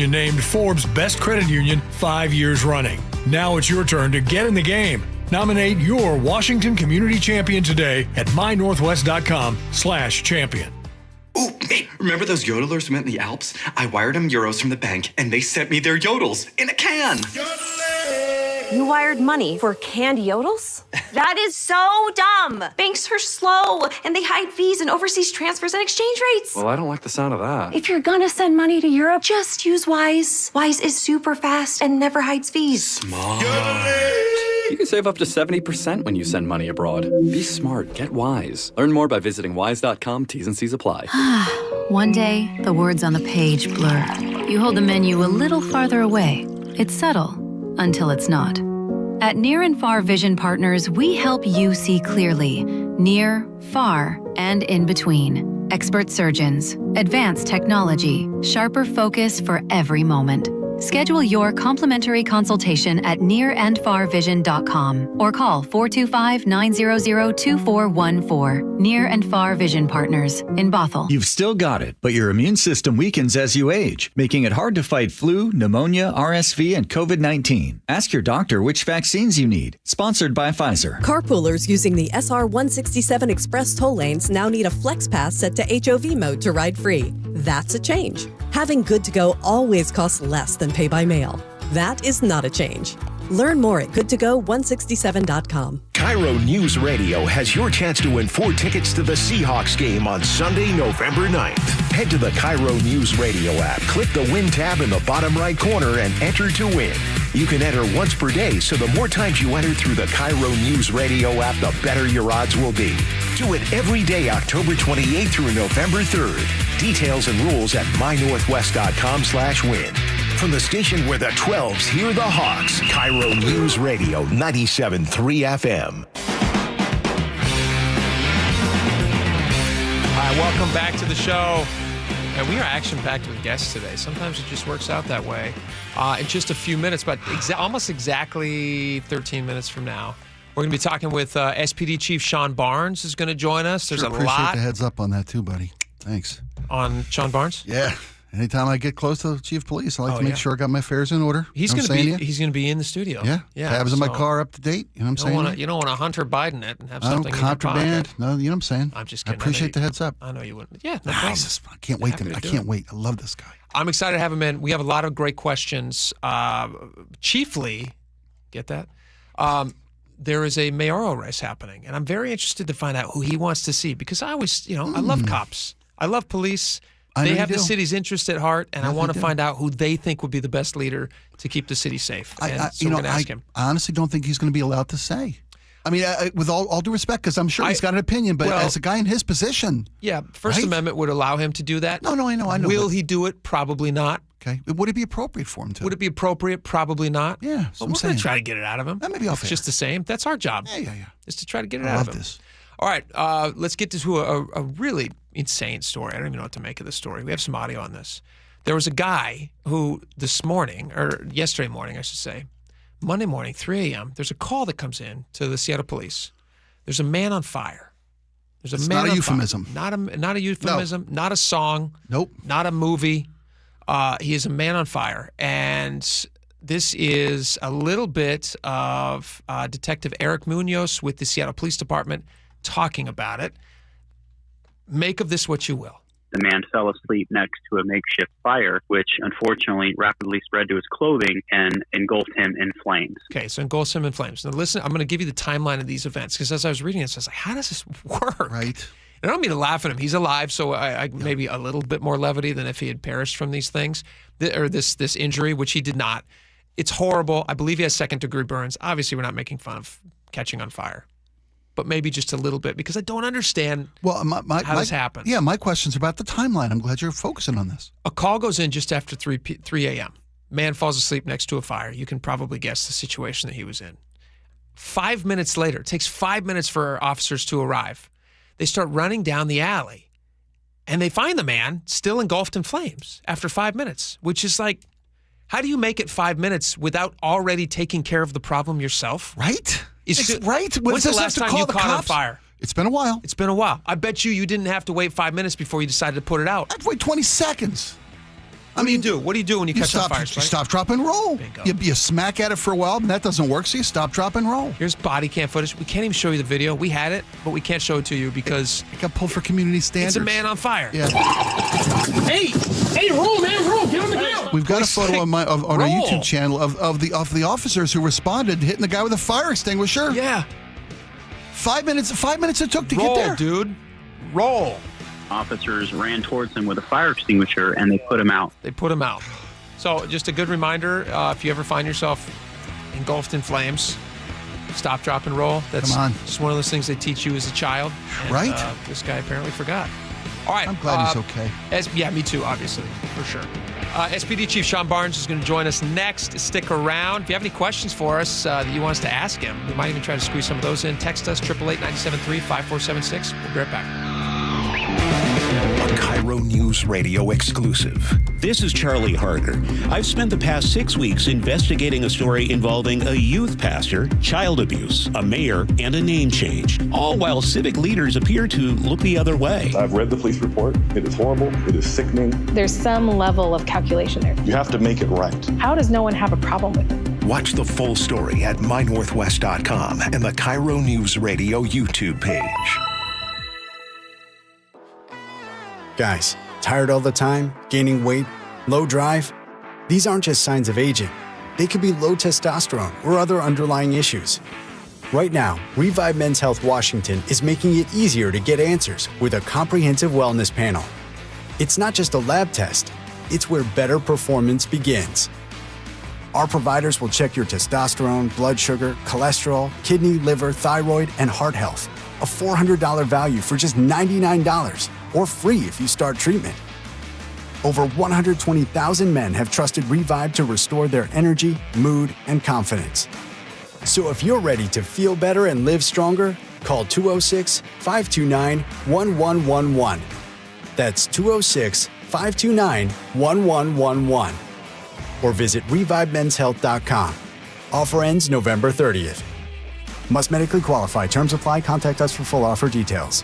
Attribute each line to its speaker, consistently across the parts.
Speaker 1: Union named Forbes' best credit union 5 years running. Now it's your turn to get in the game. Nominate your Washington Community Champion today at mynorthwest.com/champion.
Speaker 2: Ooh, mate, remember those yodelers we met in the Alps? I wired them euros from the bank, and they sent me their yodels in a can.
Speaker 3: You wired money for canned yodels? That is so dumb. Banks are slow, and they hide fees and overseas transfers and exchange rates.
Speaker 4: Well, I don't like the sound of that.
Speaker 3: If you're gonna send money to Europe, just use Wise. Wise is super fast and never hides fees.
Speaker 2: Smart.
Speaker 4: You can save up to 70% when you send money abroad. Be smart. Get Wise. Learn more by visiting wise.com. T's and C's apply.
Speaker 5: One day, the words on the page blur. You hold the menu a little farther away. It's subtle until it's not. At Near and Far Vision Partners, we help you see clearly, near, far, and in between. Expert surgeons, advanced technology, sharper focus for every moment. Schedule your complimentary consultation at nearandfarvision.com or call 425-900-2414. Near and Far Vision Partners in Bothell.
Speaker 6: You've still got it, but your immune system weakens as you age, making it hard to fight flu, pneumonia, RSV, and COVID-19. Ask your doctor which vaccines you need. Sponsored by Pfizer.
Speaker 7: Carpoolers using the SR 167 Express toll lanes now need a Flex Pass set to HOV mode to ride free. That's a change. Having Good to Go always costs less than pay by mail. That is not a change. Learn more at goodtogo167.com.
Speaker 8: KIRO Newsradio has your chance to win 4 tickets to the Seahawks game on Sunday, November 9th. Head to the KIRO Newsradio app, click the Win tab in the bottom right corner, and enter to win. You can enter once per day, so the more times you enter through the KIRO Newsradio app, the better your odds will be. Do it every day, October 28th through November 3rd. Details and rules at mynorthwest.com/win. From the station where the 12s hear the Hawks, KIRO News Radio 97.3 FM.
Speaker 9: All right, welcome back to the show. And we are action-packed with guests today. Sometimes it just works out that way. In just a few minutes, but almost exactly 13 minutes from now, we're going to be talking with SPD Chief Sean Barnes is going to join us. There's
Speaker 10: appreciate the heads up on that too, buddy. Thanks.
Speaker 9: On Sean Barnes?
Speaker 10: Yeah. Anytime I get close to the chief of police, I like to make sure I got my affairs in order.
Speaker 9: He's going to be in the studio.
Speaker 10: Yeah. Tabs in my car up to date. You know what I'm saying?
Speaker 9: You don't want to Hunter Biden it and have something
Speaker 10: contraband.
Speaker 9: in your pocket.
Speaker 10: No, you know what I'm saying?
Speaker 9: I'm just kidding.
Speaker 10: I appreciate the heads up.
Speaker 9: I know you wouldn't. Yeah. No,
Speaker 10: I can't wait. I can't wait. I love this guy.
Speaker 9: I'm excited to have him in. We have a lot of great questions. Chiefly, get that? There is a mayoral race happening, and I'm very interested to find out who he wants to see because I always, I love cops. I love police. They have the city's interest at heart, and I want to find out who they think would be the best leader to keep the city safe. So we're going to ask him.
Speaker 10: I honestly don't think he's going to be allowed to say. I mean, with all due respect, because I'm sure he's got an opinion, but as a guy in his position.
Speaker 9: Yeah, First Amendment would allow him to do that.
Speaker 10: No, I know.
Speaker 9: Will he do it? Probably not.
Speaker 10: Okay. Would it be appropriate for him to?
Speaker 9: Would it be appropriate? Probably not.
Speaker 10: Yeah.
Speaker 9: But we're going to try to get it out of him.
Speaker 10: Maybe I'll
Speaker 9: It's just the same. That's our job.
Speaker 10: Yeah.
Speaker 9: Is to try to get it out of him.
Speaker 10: I love this.
Speaker 9: All right, let's get to a really insane story. I don't even know what to make of this story. We have some audio on this. There was a guy who yesterday morning, I should say, Monday morning, 3 a.m., there's a call that comes in to the Seattle police. There's a man on fire.
Speaker 10: It's not a euphemism.
Speaker 9: Not a euphemism, not a song.
Speaker 10: Nope.
Speaker 9: Not a movie. He is a man on fire. And this is a little bit of Detective Eric Munoz with the Seattle Police Department talking about it. Make of this what you will.
Speaker 11: The man fell asleep next to a makeshift fire, which unfortunately rapidly spread to his clothing and engulfed him in flames.
Speaker 9: Okay, so engulfs him in flames. Now listen, I'm going to give you the timeline of these events, because as I was reading this, I was like, how does this work?
Speaker 10: Right.
Speaker 9: And I don't mean to laugh at him. He's alive, so I maybe a little bit more levity than if he had perished from these things, or this injury, which he did not. It's horrible. I believe he has second-degree burns. Obviously, we're not making fun of catching on fire, but maybe just a little bit, because I don't understand how this happened.
Speaker 10: Yeah, my question's about the timeline. I'm glad you're focusing on this.
Speaker 9: A call goes in just after 3 a.m. Man falls asleep next to a fire. You can probably guess the situation that he was in. 5 minutes later, it takes 5 minutes for officers to arrive. They start running down the alley, and they find the man still engulfed in flames after 5 minutes, which is like, how do you make it 5 minutes without already taking care of the problem yourself?
Speaker 10: Right?
Speaker 9: Right? When's the last time you caught on fire?
Speaker 10: It's been a while.
Speaker 9: It's been a while. I bet you didn't have to wait 5 minutes before you decided to put it out.
Speaker 10: I'd wait 20 seconds.
Speaker 9: What do you do? What do you do when you catch
Speaker 10: stop,
Speaker 9: on fire?
Speaker 10: You stop, drop, and roll. You smack at it for a while, and that doesn't work, so you stop, drop, and roll.
Speaker 9: Here's body cam footage. We can't even show you the video. We had it, but we can't show it to you because
Speaker 10: it got pulled for community standards.
Speaker 9: It's a man on fire.
Speaker 10: Yeah.
Speaker 12: Hey, roll, man, roll. Give him the ground.
Speaker 10: We've got a photo on our YouTube channel of the officers who responded, hitting the guy with a fire extinguisher.
Speaker 9: Yeah.
Speaker 10: 5 minutes it took to
Speaker 9: roll,
Speaker 10: get there.
Speaker 9: Dude. Roll.
Speaker 11: Officers ran towards him with a fire extinguisher, and they put him out.
Speaker 9: So just a good reminder, if you ever find yourself engulfed in flames, stop, drop, and roll. That's just one of those things they teach you as a child. And,
Speaker 10: right?
Speaker 9: This guy apparently forgot. All right.
Speaker 10: I'm glad he's okay.
Speaker 9: Yeah, me too, obviously, for sure. SPD Chief Sean Barnes is going to join us next. Stick around. If you have any questions for us that you want us to ask him, we might even try to squeeze some of those in. Text us, 888-973-5476. We'll be right back.
Speaker 8: A KIRO Newsradio exclusive.
Speaker 13: This is Charlie Harder. I've spent the past 6 weeks investigating a story involving a youth pastor, child abuse, a mayor, and a name change, all while civic leaders appear to look the other way.
Speaker 14: I've read the police report. It is horrible. It is sickening.
Speaker 15: There's some level of calculation there.
Speaker 14: You have to make it right.
Speaker 15: How does no one have a problem with it?
Speaker 8: Watch the full story at mynorthwest.com and the KIRO Newsradio YouTube page.
Speaker 16: Guys, tired all the time, gaining weight, low drive? These aren't just signs of aging. They could be low testosterone or other underlying issues. Right now, Revive Men's Health Washington is making it easier to get answers with a comprehensive wellness panel. It's not just a lab test, it's where better performance begins. Our providers will check your testosterone, blood sugar, cholesterol, kidney, liver, thyroid, and heart health. A $400 value for just $99, or free if you start treatment. Over 120,000 men have trusted Revive to restore their energy, mood, and confidence. So if you're ready to feel better and live stronger, call 206-529-1111. That's 206-529-1111. Or visit ReviveMen'sHealth.com. Offer ends November 30th. Must medically qualify. Terms apply. Contact us for full offer details.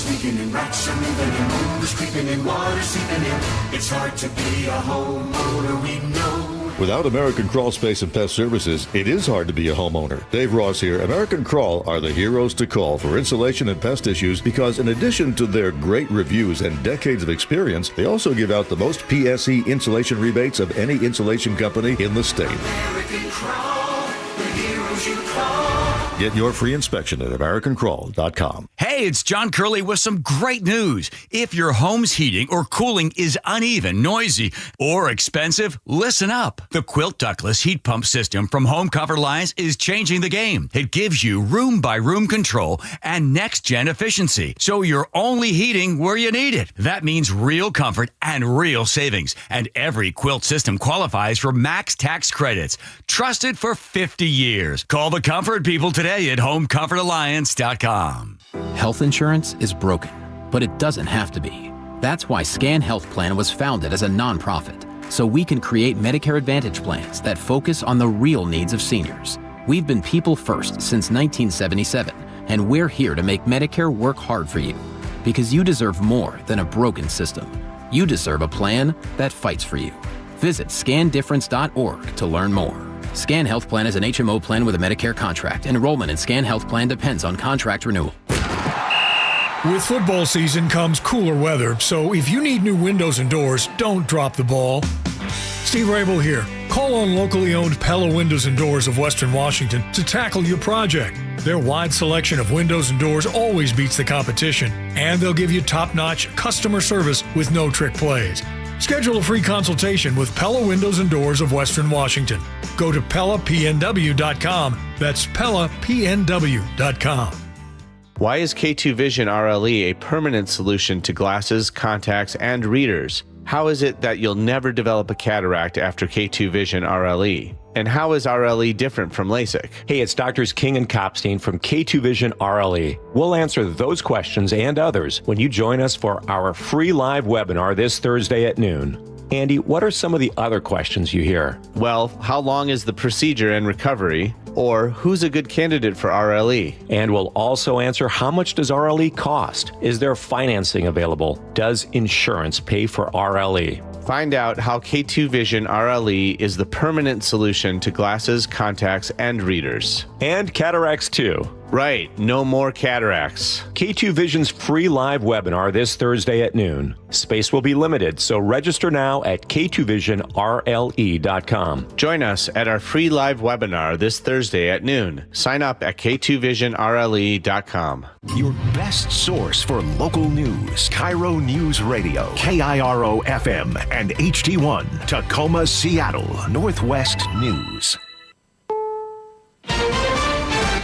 Speaker 17: Leaking in rats are moving in, moon is creeping in, water seeping in. It's hard to be a homeowner, we know.
Speaker 18: Without American Crawl Space and Pest Services, it is hard to be a homeowner. Dave Ross here. American Crawl are the heroes to call for insulation and pest issues because in addition to their great reviews and decades of experience, they also give out the most PSE insulation rebates of any insulation company in the state.
Speaker 17: American Crawl, the heroes you call.
Speaker 18: Get your free inspection at AmericanCrawl.com.
Speaker 19: Hey, it's John Curley with some great news. If your home's heating or cooling is uneven, noisy, or expensive, listen up. The Quilt Ductless Heat Pump System from Home Comfort Lines is changing the game. It gives you room-by-room control and next-gen efficiency, so you're only heating where you need it. That means real comfort and real savings. And every Quilt system qualifies for max tax credits. Trusted for 50 years. Call the comfort people today at HomeComfortAlliance.com.
Speaker 20: Health insurance is broken, but it doesn't have to be. That's why Scan Health Plan was founded as a nonprofit, so we can create Medicare Advantage plans that focus on the real needs of seniors. We've been people first since 1977, and we're here to make Medicare work hard for you, because you deserve more than a broken system. You deserve a plan that fights for you. Visit scandifference.org to learn more. Scan Health Plan is an HMO plan with a Medicare contract. Enrollment in Scan Health Plan depends on contract renewal.
Speaker 1: With football season comes cooler weather, so if you need new windows and doors, don't drop the ball. Steve Rabel here. Call on locally owned Pella Windows and Doors of Western Washington to tackle your project. Their wide selection of windows and doors always beats the competition, and they'll give you top-notch customer service with no trick plays. Schedule a free consultation with Pella Windows and Doors of Western Washington. Go to PellaPNW.com. That's PellaPNW.com.
Speaker 21: Why is K2 Vision RLE a permanent solution to glasses, contacts, and readers? How is it that you'll never develop a cataract after K2 Vision RLE? And how is RLE different from LASIK?
Speaker 22: Hey, it's Doctors King and Kopstein from K2 Vision RLE. We'll answer those questions and others when you join us for our free live webinar this Thursday at noon. Andy, what are some of the other questions you hear?
Speaker 21: Well, how long is the procedure and recovery? or who's a good candidate for RLE.
Speaker 22: And we'll also answer, how much does RLE cost? Is there financing available? Does insurance pay for RLE?
Speaker 21: Find out how K2 Vision RLE is the permanent solution to glasses, contacts, and readers.
Speaker 22: And cataracts too.
Speaker 21: Right, no more cataracts.
Speaker 22: K2 Vision's free live webinar this Thursday at noon. Space will be limited, so register now at k2visionrle.com.
Speaker 21: Join us at our free live webinar this Thursday at noon. Sign up at k2visionrle.com.
Speaker 8: Your best source for local news. KIRO News Radio, KIRO FM and HD1, Tacoma, Seattle, Northwest News.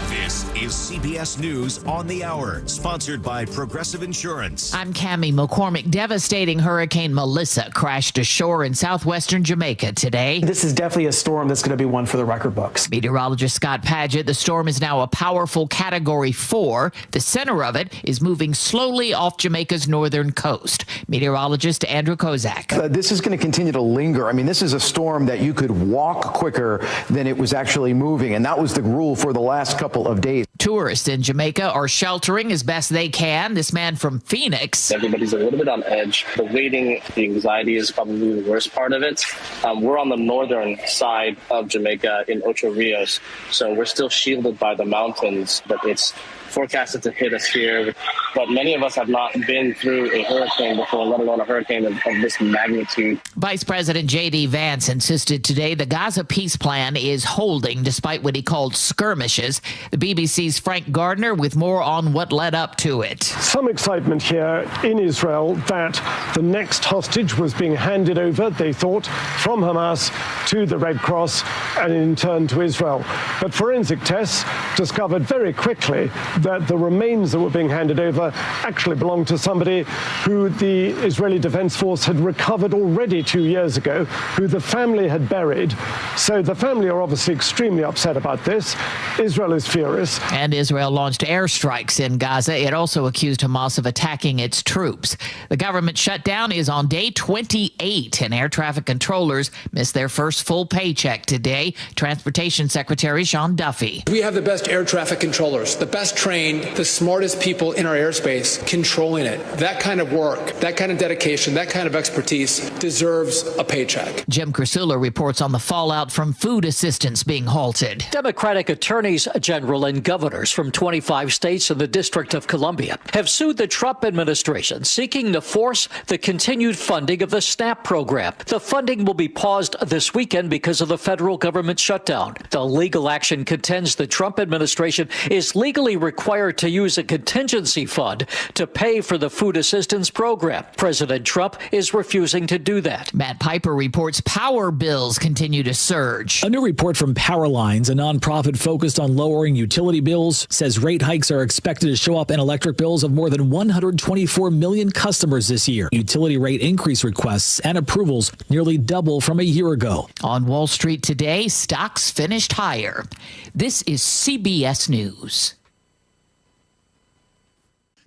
Speaker 2: This is CBS News on the Hour, sponsored by Progressive Insurance.
Speaker 3: I'm Cammie McCormick. Devastating Hurricane Melissa crashed ashore in southwestern Jamaica today.
Speaker 23: This is definitely a storm that's going to be one for the record books.
Speaker 3: Meteorologist Scott Padgett, the storm is now a powerful Category 4. The center of it is moving slowly off Jamaica's northern coast. Meteorologist Andrew Kozak.
Speaker 24: This is going to continue to linger. I mean, this is a storm that you could walk quicker than it was actually moving, and that was the rule for the last couple of days.
Speaker 3: Tourists in Jamaica are sheltering as best they can. This man from Phoenix.
Speaker 25: Everybody's a little bit on edge. The waiting, the anxiety is probably the worst part of it. We're on the northern side of Jamaica in Ocho Rios, so we're still shielded by the mountains, but it's forecasted to hit us here. But many of us have not been through a hurricane before, let alone a hurricane of this magnitude.
Speaker 3: Vice President J.D. Vance insisted today the Gaza peace plan is holding despite what he called skirmishes. The BBC's Frank Gardner with more on what led up to it.
Speaker 26: Some excitement here in Israel that the next hostage was being handed over, they thought, from Hamas to the Red Cross and in turn to Israel. But forensic tests discovered very quickly that the remains that were being handed over actually belonged to somebody who the Israeli Defense Force had recovered already 2 years ago, who the family had buried. So the family are obviously extremely upset about this. Israel is furious.
Speaker 3: And Israel launched airstrikes in Gaza. It also accused Hamas of attacking its troops. The government shutdown is on day 28, and air traffic controllers missed their first full paycheck today. Transportation Secretary Sean Duffy.
Speaker 27: We have the best air traffic controllers, the best trained, the smartest people in our airspace controlling it. That kind of work, that kind of dedication, that kind of expertise deserves a paycheck.
Speaker 3: Jim Krasula reports on the fallout from food assistance being halted.
Speaker 28: Democratic attorneys general and governors from 25 states and the District of Columbia have sued the Trump administration, seeking to force the continued funding of the SNAP program. The funding will be paused this weekend because of the federal government shutdown. The legal action contends the Trump administration is legally required to use a contingency fund to pay for the food assistance program. President Trump is refusing to do that.
Speaker 3: Matt Piper reports power bills continue to surge.
Speaker 29: A new report from Powerlines, a nonprofit focused on lowering utility bills, says rate hikes are expected to show up in electric bills of more than 124 million customers this year. Utility rate increase requests and approvals nearly double from a year ago.
Speaker 3: On Wall Street today, stocks finished higher. This is CBS News.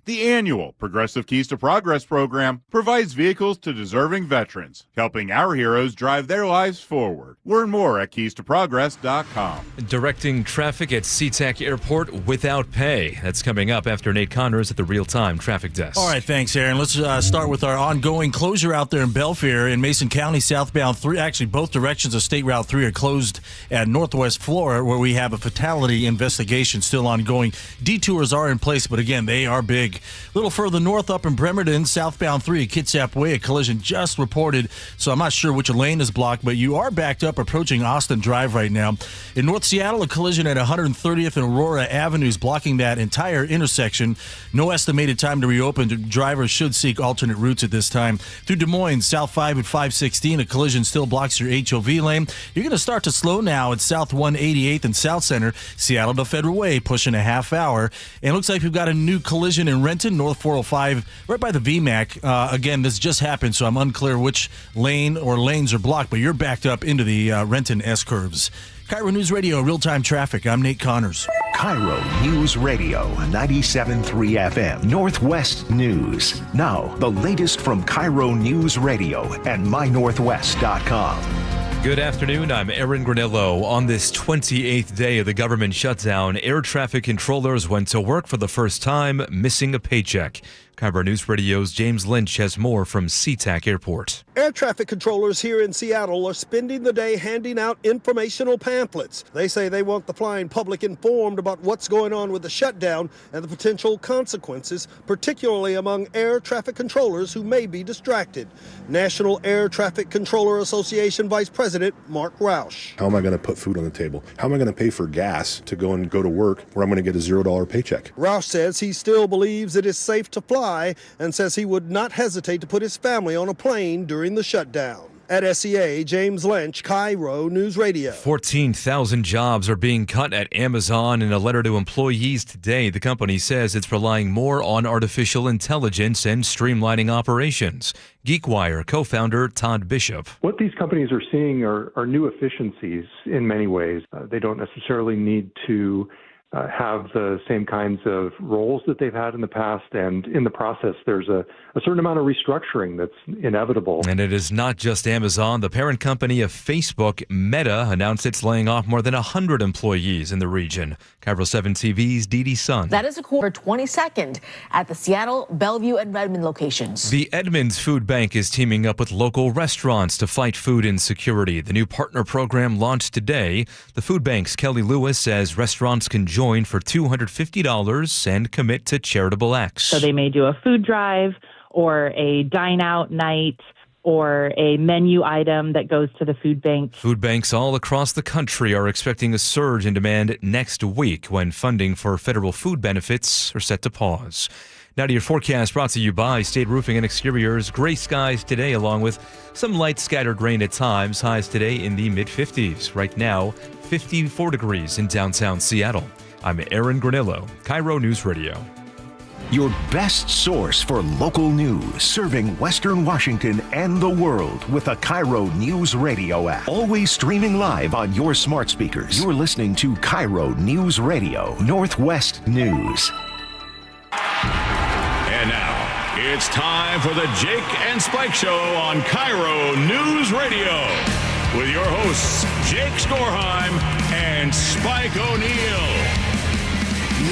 Speaker 30: The annual Progressive Keys to Progress program provides vehicles to deserving veterans, helping our heroes drive their lives forward. Learn more at keystoprogress.com.
Speaker 31: Directing traffic at SeaTac Airport without pay. That's coming up after Nate Connors at the real-time traffic desk.
Speaker 32: All right, thanks, Aaron. Let's start with our ongoing closure out there in Belfair in Mason County, southbound 3. Actually, both directions of State Route 3 are closed at Northwest Florida, where we have a fatality investigation still ongoing. Detours are in place, but again, they are big. A little further north up in Bremerton, southbound 3 at Kitsap Way, a collision just reported, so I'm not sure which lane is blocked, but you are backed up approaching Austin Drive right now. In North Seattle, a collision at 130th and Aurora Avenues blocking that entire intersection. No estimated time to reopen. Drivers should seek alternate routes at this time. Through Des Moines, South 5 at 516, a collision still blocks your HOV lane. You're going to start to slow now at South 188th and South Center, Seattle to Federal Way, pushing a half hour. And it looks like we've got a new collision in Renton, North 405, right by the VMAC. Again, this just happened, so I'm unclear which lane or lanes are blocked, but you're backed up into the Renton S-curves. KIRO News Radio, real-time traffic. I'm Nate Connors.
Speaker 8: KIRO News Radio, 97.3 FM, Northwest News. Now, the latest from KIRO News Radio and mynorthwest.com.
Speaker 31: Good afternoon. I'm Aaron Granillo. On this 28th day of the government shutdown, air traffic controllers went to work for the first time, missing a paycheck. KIRO Newsradio's James Lynch has more from SeaTac Airport.
Speaker 4: Air traffic controllers here in Seattle are spending the day handing out informational pamphlets. They say they want the flying public informed about what's going on with the shutdown and the potential consequences, particularly among air traffic controllers who may be distracted. National Air Traffic Controller Association Vice President Mark Roush.
Speaker 5: How am I going to put food on the table? How am I going to pay for gas to go to work where I'm going to get a $0 paycheck?
Speaker 4: Roush says he still believes it is safe to fly and says he would not hesitate to put his family on a plane during the shutdown. At SEA, James Lynch, KIRO News Radio.
Speaker 31: 14,000 jobs are being cut at Amazon. In a letter to employees today, the company says it's relying more on artificial intelligence and streamlining operations. GeekWire co-founder Todd Bishop.
Speaker 6: What these companies are seeing are new efficiencies in many ways. They don't necessarily need to have the same kinds of roles that they've had in the past, and in the process there's a certain amount of restructuring that's inevitable.
Speaker 31: And it is not just Amazon. The parent company of Facebook, Meta, announced it's laying off more than 100 employees in the region. KIRO 7 TV's Dee Dee Sun.
Speaker 7: That is October 22nd at the Seattle, Bellevue, and Redmond locations.
Speaker 31: The Edmonds Food Bank is teaming up with local restaurants to fight food insecurity. The new partner program launched today. The food bank's Kelly Lewis says restaurants can join for $250 and commit to charitable acts.
Speaker 9: So they may do a food drive or a dine-out night or a menu item that goes to the food bank.
Speaker 31: Food banks all across the country are expecting a surge in demand next week when funding for federal food benefits are set to pause. Now to your forecast, brought to you by State Roofing and Exteriors. Gray skies today along with some light scattered rain at times. Highs today in the mid-50s. Right now, 54 degrees in downtown Seattle. I'm Aaron Granillo, KIRO News Radio.
Speaker 8: Your best source for local news, serving Western Washington and the world with the KIRO News Radio app. Always streaming live on your smart speakers. You're listening to KIRO News Radio, Northwest News.
Speaker 10: And now, it's time for the Jake and Spike Show on KIRO News Radio. With your hosts, Jake Skorheim and Spike O'Neill.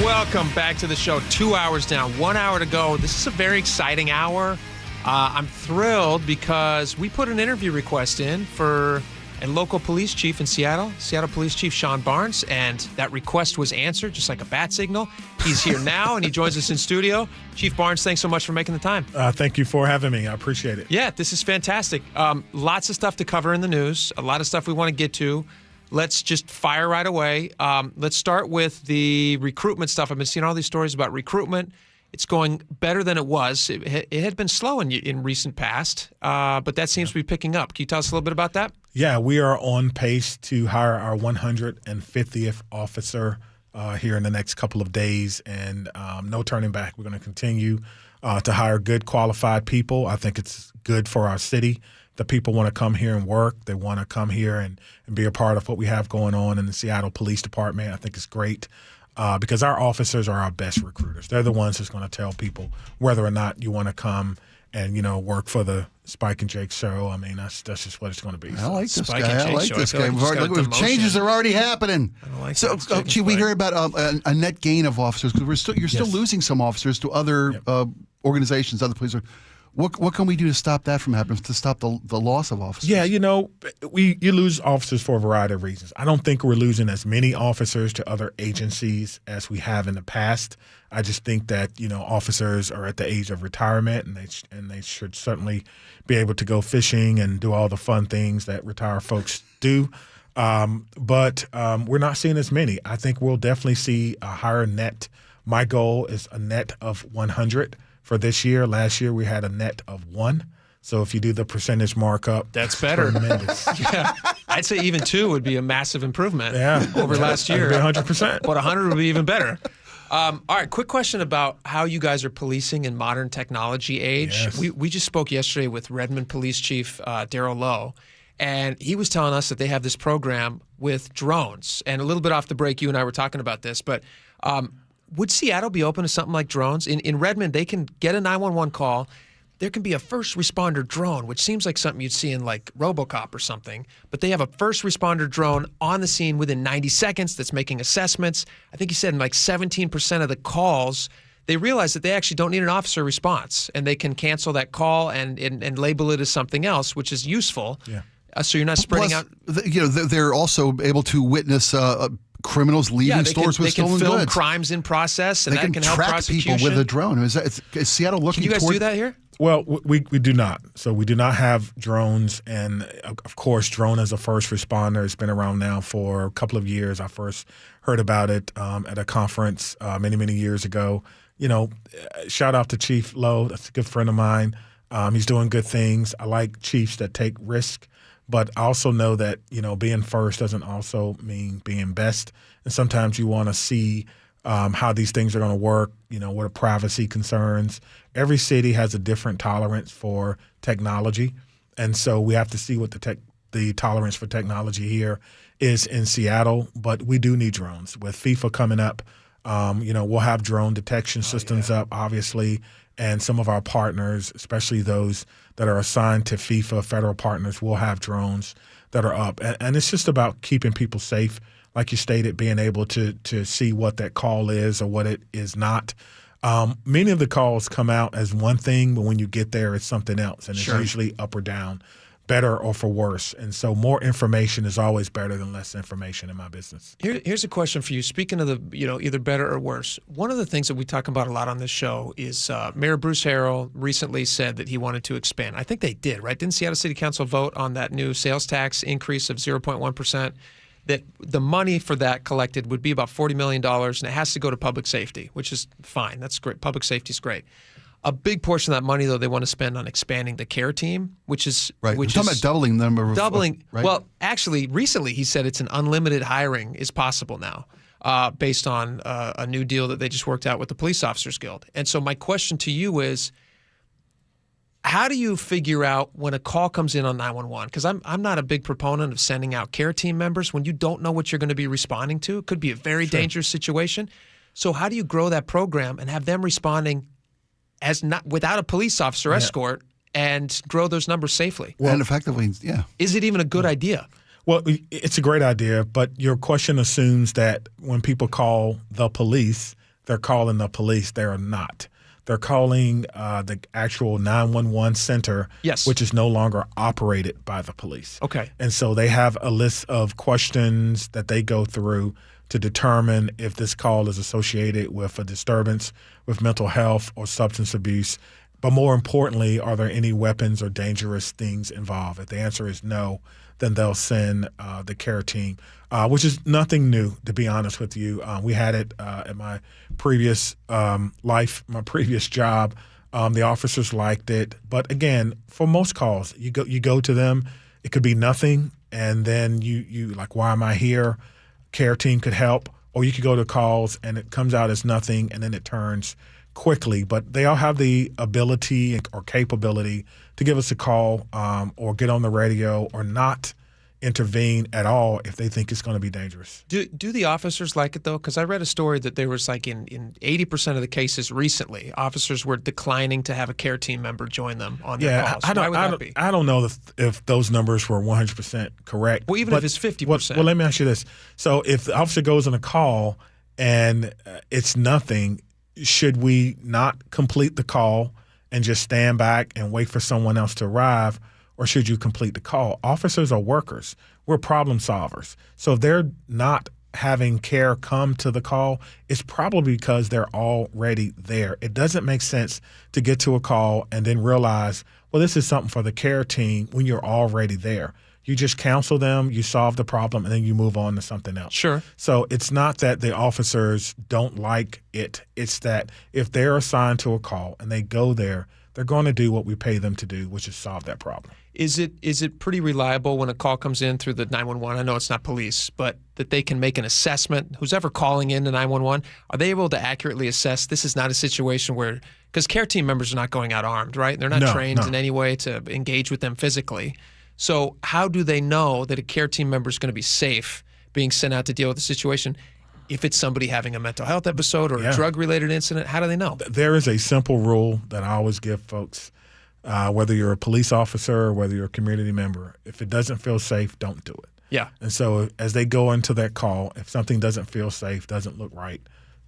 Speaker 11: Welcome back to the show. 2 hours down, 1 hour to go. This is a very exciting hour. I'm thrilled because we put an interview request in for a local police chief in Seattle Police Chief Sean Barnes, and that request was answered just like a bat signal. He's here now, and he joins us in studio. Chief Barnes, thanks so much for making the time.
Speaker 12: Thank you for having me. I appreciate it.
Speaker 11: Yeah, this is fantastic. Lots of stuff to cover in the news, a lot of stuff we want to get to. Let's just fire right away. Let's start with the recruitment stuff. I've been seeing all these stories about recruitment. It's going better than it was. It had been slow in recent past, but that seems to be picking up. Can you tell us a little bit about that?
Speaker 12: Yeah, we are on pace to hire our 150th officer here in the next couple of days, and no turning back. We're going to continue to hire good, qualified people. I think it's good for our city. The people want to come here and work. They want to come here and be a part of what we have going on in the Seattle Police Department. I think it's great because our officers are our best recruiters. They're the ones that's going to tell people whether or not you want to come and, work for the Spike and Jake show. I mean, that's just what it's going to be.
Speaker 13: I like this
Speaker 11: Spike
Speaker 13: guy. I like this guy. Changes are already happening.
Speaker 11: I don't like
Speaker 13: so,
Speaker 11: that.
Speaker 13: we hear about a net gain of officers because you're still losing some officers to other organizations, other police. What can we do to stop that from happening, to stop the loss of officers?
Speaker 12: Yeah, you lose officers for a variety of reasons. I don't think we're losing as many officers to other agencies as we have in the past. I just think that, officers are at the age of retirement, and they should certainly be able to go fishing and do all the fun things that retired folks do. But we're not seeing as many. I think we'll definitely see a higher net. My goal is a net of 100 for this year. Last year we had a net of 1. So if you do the percentage markup,
Speaker 11: that's better.
Speaker 12: Tremendous.
Speaker 11: Yeah, I'd say even 2 would be a massive improvement over last year.
Speaker 12: 100%.
Speaker 11: But 100 would be even better. All right, quick question about how you guys are policing in modern technology age.
Speaker 12: Yes.
Speaker 11: We just spoke yesterday with Redmond Police Chief Darryl Lowe, and he was telling us that they have this program with drones. And a little bit off the break, you and I were talking about this, but would Seattle be open to something like drones? In Redmond, they can get a 911 call. there can be a first responder drone, which seems like something you'd see in like RoboCop or something, but they have a first responder drone on the scene within 90 seconds that's making assessments. I think he said in like 17% of the calls, they realize that they actually don't need an officer response, and they can cancel that call and label it as something else, which is useful.
Speaker 12: Yeah.
Speaker 11: So you're not spreading
Speaker 13: Plus,
Speaker 11: out.
Speaker 13: they're also able to witness criminals leaving stores with stolen goods.
Speaker 11: They can film crimes in process, and
Speaker 13: they
Speaker 11: that can help
Speaker 13: track
Speaker 11: prosecution.
Speaker 13: people with a drone. Is Seattle looking?
Speaker 11: Can you guys do that here?
Speaker 12: Well, we do not. So we do not have drones, and of course, drone as a first responder has been around now for a couple of years. I first heard about it at a conference many years ago. Shout out to Chief Lowe. That's a good friend of mine. He's doing good things. I like chiefs that take risk, but I also know that being first doesn't also mean being best. And sometimes you want to see how these things are going to work. What are privacy concerns? Every city has a different tolerance for technology, and so we have to see what the tolerance for technology here is in Seattle. But we do need drones. With FIFA coming up, we'll have drone detection systems up, obviously, and some of our partners, especially those that are assigned to FIFA, federal partners, will have drones that are up. And it's just about keeping people safe, like you stated, being able to see what that call is or what it is not. Many of the calls come out as one thing, but when you get there, it's something else, and it's usually up or down, better or for worse. And so more information is always better than less information in my business.
Speaker 11: Here's a question for you. Speaking of the, either better or worse, one of the things that we talk about a lot on this show is Mayor Bruce Harrell recently said that he wanted to expand. I think they did, right? Didn't Seattle City Council vote on that new sales tax increase of 0.1%? That the money for that collected would be about $40 million, and it has to go to public safety, which is fine. That's great. Public safety is great. A big portion of that money, though, they want to spend on expanding the care team, which is
Speaker 13: right. We're talking about doubling the number of
Speaker 11: right? Well, actually, recently he said it's an unlimited hiring is possible now, based on a new deal that they just worked out with the Police Officers Guild. And so my question to you is, how do you figure out when a call comes in on 911? Because I'm not a big proponent of sending out care team members when you don't know what you're going to be responding to. It could be a very dangerous situation. So how do you grow that program and have them responding as not without a police officer escort and grow those numbers safely?
Speaker 13: Well, and effectively, yeah.
Speaker 11: Is it even a good idea?
Speaker 12: Well, it's a great idea, but your question assumes that when people call the police, they're calling the police. They are not. They're calling the actual 911 center, which is no longer operated by the police.
Speaker 11: Okay.
Speaker 12: And so they have a list of questions that they go through to determine if this call is associated with a disturbance with mental health or substance abuse. But more importantly, are there any weapons or dangerous things involved? If the answer is no, then they'll send the care team, which is nothing new, to be honest with you. We had it at my previous my previous job. The officers liked it. But again, for most calls, you go to them, it could be nothing, and then you like, why am I here? Care team could help. Or you could go to calls and it comes out as nothing, and then it turns quickly. But they all have the ability or capability to give us a call or get on the radio or not intervene at all if they think it's going to be dangerous.
Speaker 11: Do the officers like it, though? Because I read a story that there was like in 80% of the cases recently, officers were declining to have a care team member join them on their calls. Why would that be?
Speaker 12: I don't know if those numbers were 100% correct.
Speaker 11: Well, even if it's 50%.
Speaker 12: Well, let me ask you this. So if the officer goes on a call and it's nothing, should we not complete the call and just stand back and wait for someone else to arrive, or should you complete the call? Officers are workers. We're problem solvers. So if they're not having care come to the call, it's probably because they're already there. It doesn't make sense to get to a call and then realize, well, this is something for the care team when you're already there. You just counsel them, you solve the problem, and then you move on to something else.
Speaker 11: Sure.
Speaker 12: So it's not that the officers don't like it. It's that if they're assigned to a call and they go there, they're going to do what we pay them to do, which is solve that problem.
Speaker 11: Is it pretty reliable when a call comes in through the 911? I know it's not police, but that they can make an assessment. Who's ever calling in to 911, are they able to accurately assess this is not a situation where, because care team members are not going out armed, right? They're not trained in any way to engage with them physically. So how do they know that a care team member is going to be safe being sent out to deal with the situation? If it's somebody having a mental health episode or a drug-related incident, how do they know?
Speaker 12: There is a simple rule that I always give folks. whether you're a police officer or whether you're a community member. If it doesn't feel safe, don't do it.
Speaker 11: Yeah.
Speaker 12: And so as they go into that call, if something doesn't feel safe, doesn't look right,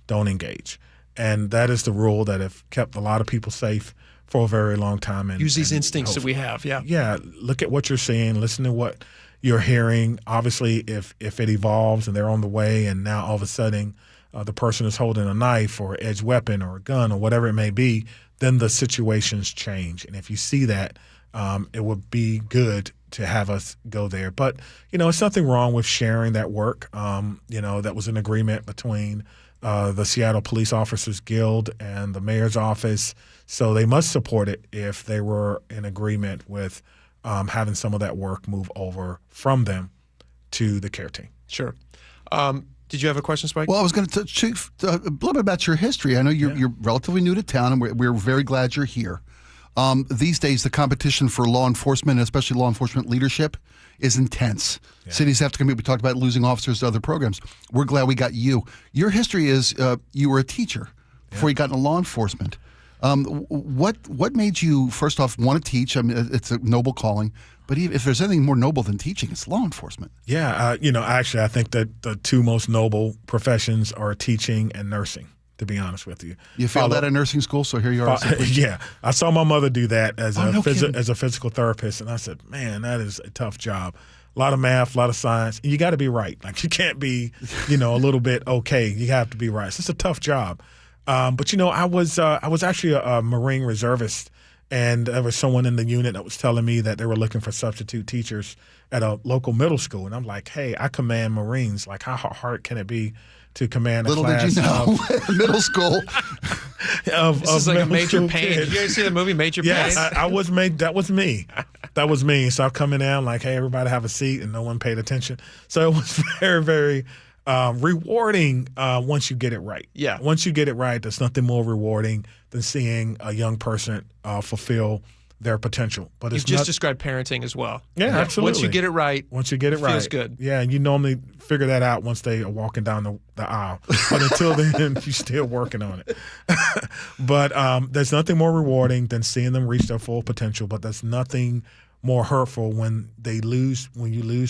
Speaker 12: don't engage. And that is the rule that have kept a lot of people safe for a very long time. And
Speaker 11: use these instincts that we have. Yeah.
Speaker 12: Yeah. Look at what you're seeing. Listen to what you're hearing. Obviously, if it evolves and they're on the way and now all of a sudden the person is holding a knife or edged weapon or a gun or whatever it may be, then the situations change. And if you see that, it would be good to have us go there. But, it's nothing wrong with sharing that work. That was an agreement between the Seattle Police Officers Guild and the mayor's office. So they must support it if they were in agreement with having some of that work move over from them to the care team.
Speaker 11: Sure. Did you have a question, Spike?
Speaker 13: Well, I was going to Chief, a little bit about your history. I know you're relatively new to town, and we're very glad you're here. These days, the competition for law enforcement, and especially law enforcement leadership, is intense. Yeah. Cities have to compete. We talked about losing officers to other programs. We're glad we got you. Your history is you were a teacher before you got into law enforcement. What made you, first off, want to teach? I mean, it's a noble calling. But if there's anything more noble than teaching, it's law enforcement.
Speaker 12: Yeah, actually, I think that the two most noble professions are teaching and nursing, to be honest with you.
Speaker 13: You failed that in nursing school, so here you are.
Speaker 12: Yeah, I saw my mother do that as a physical therapist, and I said, man, that is a tough job. A lot of math, a lot of science. And you got to be right. Like, you can't be, a little bit okay. You have to be right. So it's a tough job. But I was actually a Marine reservist. And there was someone in the unit that was telling me that they were looking for substitute teachers at a local middle school. And I'm like, hey, I command Marines. Like, how hard can it be to command a class?
Speaker 13: Little did you know, middle school.
Speaker 11: This is like a Major Payne. Did you guys see the movie Major Payne?
Speaker 12: Yes, that was me. That was me. So I'm coming down like, hey, everybody have a seat, and no one paid attention. So it was very, very rewarding once you get it right.
Speaker 11: Yeah.
Speaker 12: Once you get it right, there's nothing more rewarding than seeing a young person fulfill their potential. But
Speaker 11: You've just described parenting as well.
Speaker 12: Yeah, absolutely.
Speaker 11: Once you get it right,
Speaker 12: it
Speaker 11: feels good.
Speaker 12: Yeah, and you normally figure that out once they are walking down the aisle. But until then, you're still working on it. But there's nothing more rewarding than seeing them reach their full potential. But there's nothing more hurtful when you lose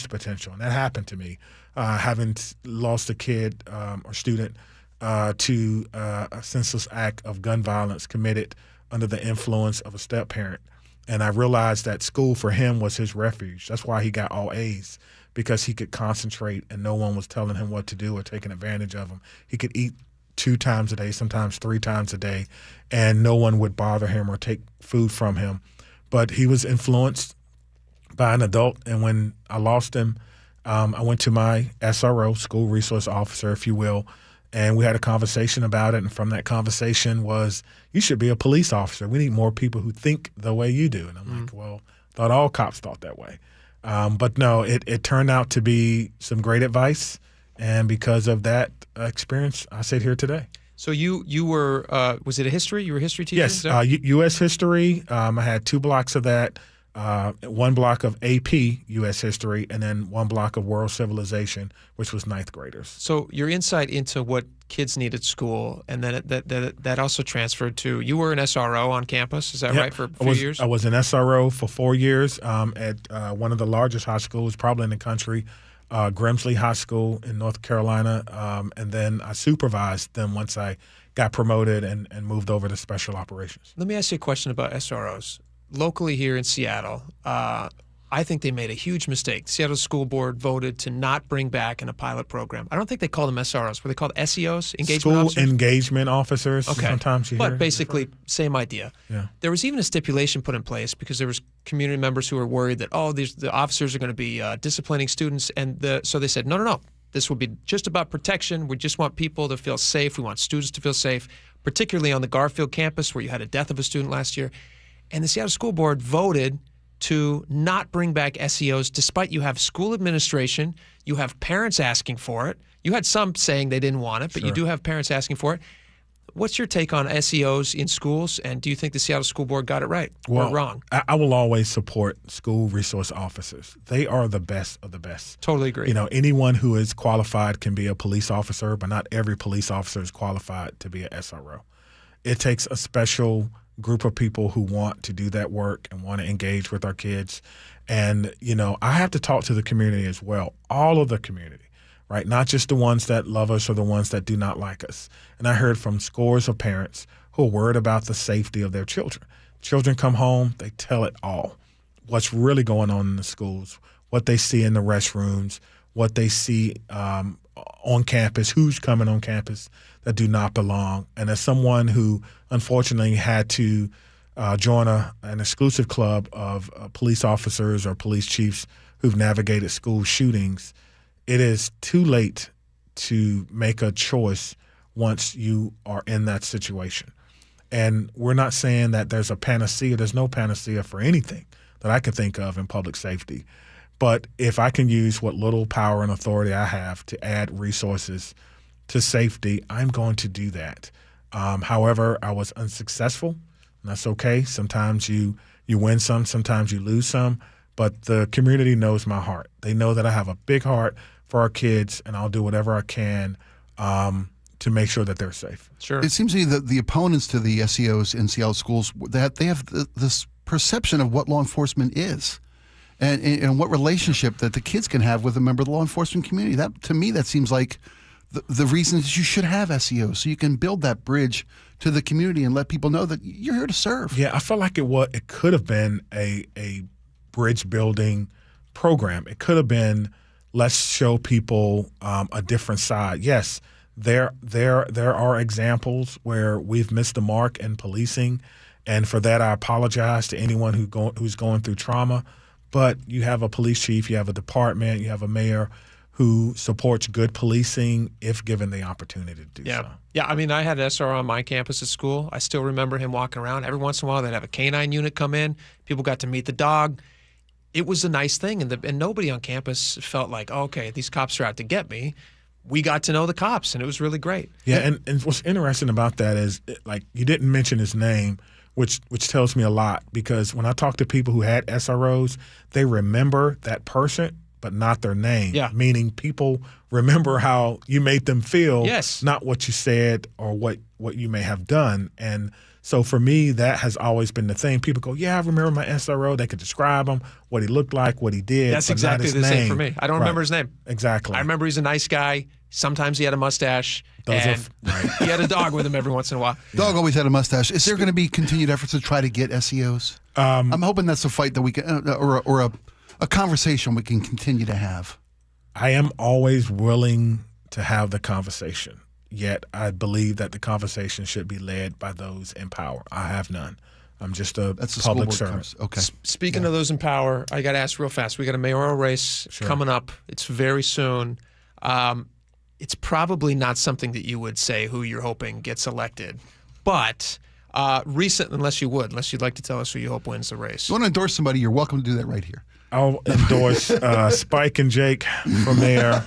Speaker 12: the potential. And that happened to me, having lost a kid or student to a senseless act of gun violence committed under the influence of a step-parent. And I realized that school for him was his refuge. That's why he got all A's, because he could concentrate and no one was telling him what to do or taking advantage of him. He could eat 2 times a day, sometimes 3 times a day, and no one would bother him or take food from him. But he was influenced by an adult, and when I lost him, I went to my SRO, school resource officer, if you will, and we had a conversation about it. And from that conversation was, you should be a police officer. We need more people who think the way you do. And I'm like, well, I thought all cops thought that way. But no, it turned out to be some great advice. And because of that experience, I sit here today.
Speaker 11: So you were, was it a history? You were a history teacher?
Speaker 12: Yes, U.S. history. I had 2 blocks of that. 1 block of AP U.S. history, and then 1 block of world civilization, which was 9th graders.
Speaker 11: So your insight into what kids need at school, and then that also transferred to, you were an SRO on campus, is that right, for a few years?
Speaker 12: I was an SRO for 4 years at one of the largest high schools probably in the country, Grimsley High School in North Carolina, and then I supervised them once I got promoted and moved over to special operations.
Speaker 11: Let me ask you a question about SROs. Locally here in Seattle, I think they made a huge mistake. The Seattle School Board voted to not bring back in a pilot program. I don't think they called them SROs. Were they called SEOs, engagement officers?
Speaker 12: School engagement officers.
Speaker 11: Okay.
Speaker 12: Sometimes you hear.
Speaker 11: But basically, same idea.
Speaker 12: Yeah.
Speaker 11: There was even a stipulation put in place because there was community members who were worried that, the officers are going to be disciplining students. And so they said, no. This will be just about protection. We just want people to feel safe. We want students to feel safe, particularly on the Garfield campus where you had a death of a student last year. And the Seattle School Board voted to not bring back SEOs, despite you have school administration, you have parents asking for it. You had some saying they didn't want it, but you do have parents asking for it. What's your take on SEOs in schools, and do you think the Seattle School Board got it right or wrong?
Speaker 12: I will always support school resource officers. They are the best of the best.
Speaker 11: Totally agree.
Speaker 12: Anyone who is qualified can be a police officer, but not every police officer is qualified to be an SRO. It takes a special group of people who want to do that work and want to engage with our kids. And, I have to talk to the community as well, all of the community, right? Not just the ones that love us or the ones that do not like us. And I heard from scores of parents who are worried about the safety of their children. Children come home, they tell it all. What's really going on in the schools, what they see in the restrooms, what they see on campus, who's coming on campus that do not belong. And as someone who unfortunately had to join an exclusive club of police officers or police chiefs who've navigated school shootings, it is too late to make a choice once you are in that situation. And we're not saying that there's a panacea. There's no panacea for anything that I can think of in public safety. But if I can use what little power and authority I have to add resources to safety, I'm going to do that. However, I was unsuccessful, and that's okay. Sometimes you win some, sometimes you lose some, but the community knows my heart. They know that I have a big heart for our kids, and I'll do whatever I can to make sure that they're safe.
Speaker 11: Sure.
Speaker 13: It seems to me that the opponents to the SEOs in Seattle schools, that they have this perception of what law enforcement is. And what relationship that the kids can have with a member of the law enforcement community. That, to me, that seems like the reason that you should have SEOs, so you can build that bridge to the community and let people know that you're here to serve.
Speaker 12: Yeah, I felt like it could have been a bridge building program. It could have been, let's show people a different side. Yes, there are examples where we've missed the mark in policing, and for that I apologize to anyone who's going through trauma. But you have a police chief, you have a department, you have a mayor who supports good policing if given the opportunity to do so.
Speaker 11: Yeah, I mean, I had an SRO on my campus at school. I still remember him walking around. Every once in a while, they'd have a canine unit come in. People got to meet the dog. It was a nice thing, and nobody on campus felt like, oh, okay, these cops are out to get me. We got to know the cops, and it was really great.
Speaker 12: Yeah, and what's interesting about that is, like, you didn't mention his name, which tells me a lot, because when I talk to people who had SROs, they remember that person, but not their name.
Speaker 11: Yeah.
Speaker 12: Meaning people remember how you made them feel,
Speaker 11: yes,
Speaker 12: not what you said or what you may have done. And so for me, that has always been the thing. People go, yeah, I remember my SRO. They could describe him, what he looked like, what he did.
Speaker 11: That's
Speaker 12: but
Speaker 11: exactly
Speaker 12: not his
Speaker 11: the
Speaker 12: name.
Speaker 11: same for me. I don't remember his name.
Speaker 12: Exactly.
Speaker 11: I remember he's a nice guy. Sometimes he had a mustache, and he had a dog with him every once in a while.
Speaker 13: Dog always had a mustache. Is there going to be continued efforts to try to get SEOs? I'm hoping that's a fight that we can, or a conversation we can continue to have.
Speaker 12: I am always willing to have the conversation, yet I believe that the conversation should be led by those in power. I have none. I'm just a public servant.
Speaker 13: Okay.
Speaker 11: Speaking of those in power, I got to ask real fast. We got a mayoral race coming up. It's very soon. It's probably not something that you would say who you're hoping gets elected, but unless you'd like to tell us who you hope wins the race.
Speaker 13: If you want to endorse somebody, you're welcome to do that right here.
Speaker 12: I'll endorse Spike and Jake for mayor.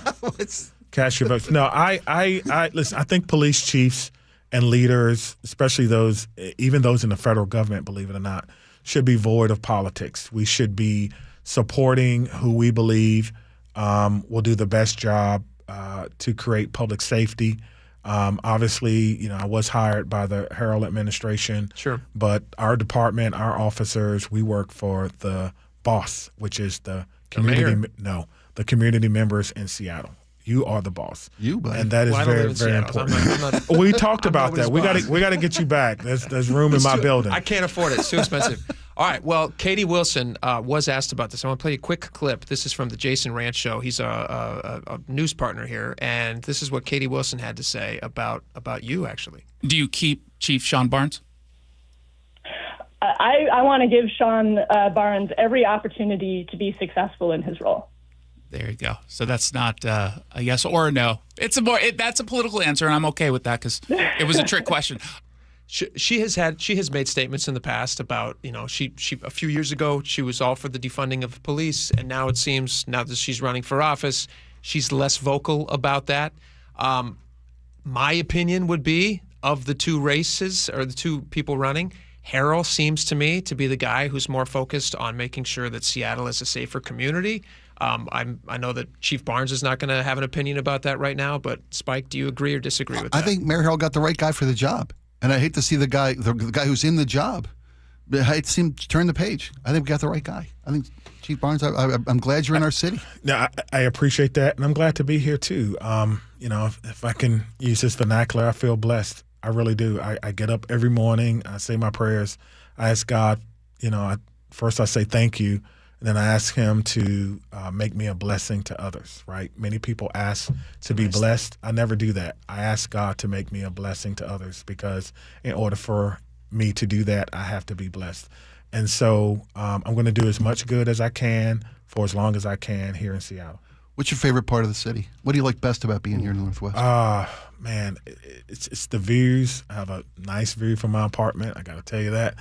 Speaker 12: Cast your votes. No, I listen. I think police chiefs and leaders, especially those, even those in the federal government, believe it or not, should be void of politics. We should be supporting who we believe will do the best job to create public safety. Obviously, I was hired by the Harrell administration.
Speaker 11: Sure.
Speaker 12: But our department, our officers, we work for the boss, which is the community. The community members in Seattle. You are the boss.
Speaker 13: You, buddy.
Speaker 12: And that is very, very important. We talked about that. We got to get you back. There's room in my building.
Speaker 11: I can't afford it. It's too expensive. All right. Well, Katie Wilson was asked about this. I want to play a quick clip. This is from the Jason Ranch Show. He's a news partner here, and this is what Katie Wilson had to say about you, actually.
Speaker 1: Do you keep Chief Sean Barnes?
Speaker 2: I want to give Sean Barnes every opportunity to be successful in his role.
Speaker 1: There you go. So that's not a yes or a no. That's a political answer, and I'm okay with that because it was a trick question.
Speaker 11: She has made statements in the past about, she a few years ago she was all for the defunding of police, and now it seems now that she's running for office, she's less vocal about that. My opinion would be, of the two races or the two people running, Harrell seems to me to be the guy who's more focused on making sure that Seattle is a safer community. I know that Chief Barnes is not going to have an opinion about that right now, but Spike, do you agree or disagree with that?
Speaker 13: I think Mayor Harrell got the right guy for the job. And I hate to see the guy who's in the job. I hate to see him turn the page. I think we got the right guy. I think Chief Barnes, I'm glad you're in our city.
Speaker 12: No, I appreciate that, and I'm glad to be here too. If I can use this vernacular, I feel blessed. I really do. I get up every morning. I say my prayers. I ask God. First I say thank you, and then I ask Him to make me a blessing to others. Right? Many people ask to be blessed. I never do that. I ask God to make me a blessing to others, because in order for me to do that, I have to be blessed. And so I'm going to do as much good as I can for as long as I can here in Seattle.
Speaker 13: What's your favorite part of the city? What do you like best about being here in the Northwest?
Speaker 12: Man, it's the views. I have a nice view from my apartment. I got to tell you that.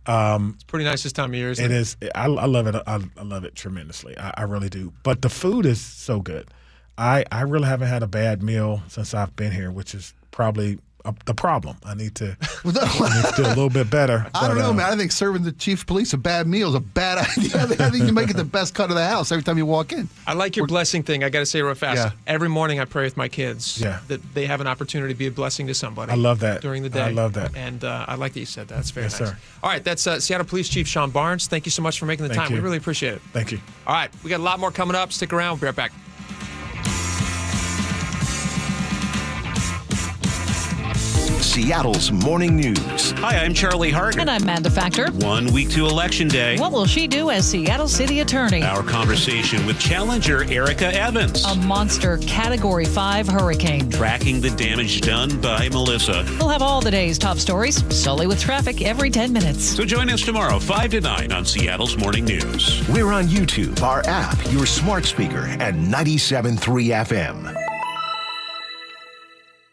Speaker 11: It's pretty nice this time of year, isn't it?
Speaker 12: It is. I love it. I love it tremendously. I really do. But the food is so good. I really haven't had a bad meal since I've been here, which is probably the problem. I need to do a little bit better.
Speaker 13: I don't know, man. I think serving the chief of police a bad meal is a bad idea. I think you make it the best cut of the house every time you walk in.
Speaker 11: I like your blessing thing. I got to say real fast.
Speaker 12: Yeah.
Speaker 11: Every morning I pray with my kids that they have an opportunity to be a blessing to somebody.
Speaker 12: I love that.
Speaker 11: During the day.
Speaker 12: I love that.
Speaker 11: And I like that you said that. That's very
Speaker 12: Yes,
Speaker 11: nice.
Speaker 12: sir.
Speaker 11: All right, that's Seattle Police Chief Sean Barnes. Thank you so much for making the
Speaker 12: Thank
Speaker 11: time.
Speaker 12: you.
Speaker 11: We really appreciate it.
Speaker 12: Thank you.
Speaker 11: All right, we got a lot more coming up. Stick around. We'll be right back.
Speaker 8: Seattle's morning news.
Speaker 14: Hi, I'm Charlie Harder.
Speaker 15: And I'm Amanda Factor.
Speaker 14: 1 week to Election Day.
Speaker 15: What will she do as Seattle City Attorney?
Speaker 14: Our conversation with challenger Erica Evans.
Speaker 15: A monster Category 5 hurricane.
Speaker 14: Tracking the damage done by Melissa.
Speaker 15: We'll have all the day's top stories, solely with traffic every 10 minutes.
Speaker 14: So join us tomorrow, 5 to 9 on Seattle's Morning News.
Speaker 8: We're on YouTube, our app, your smart speaker, and 97.3 FM.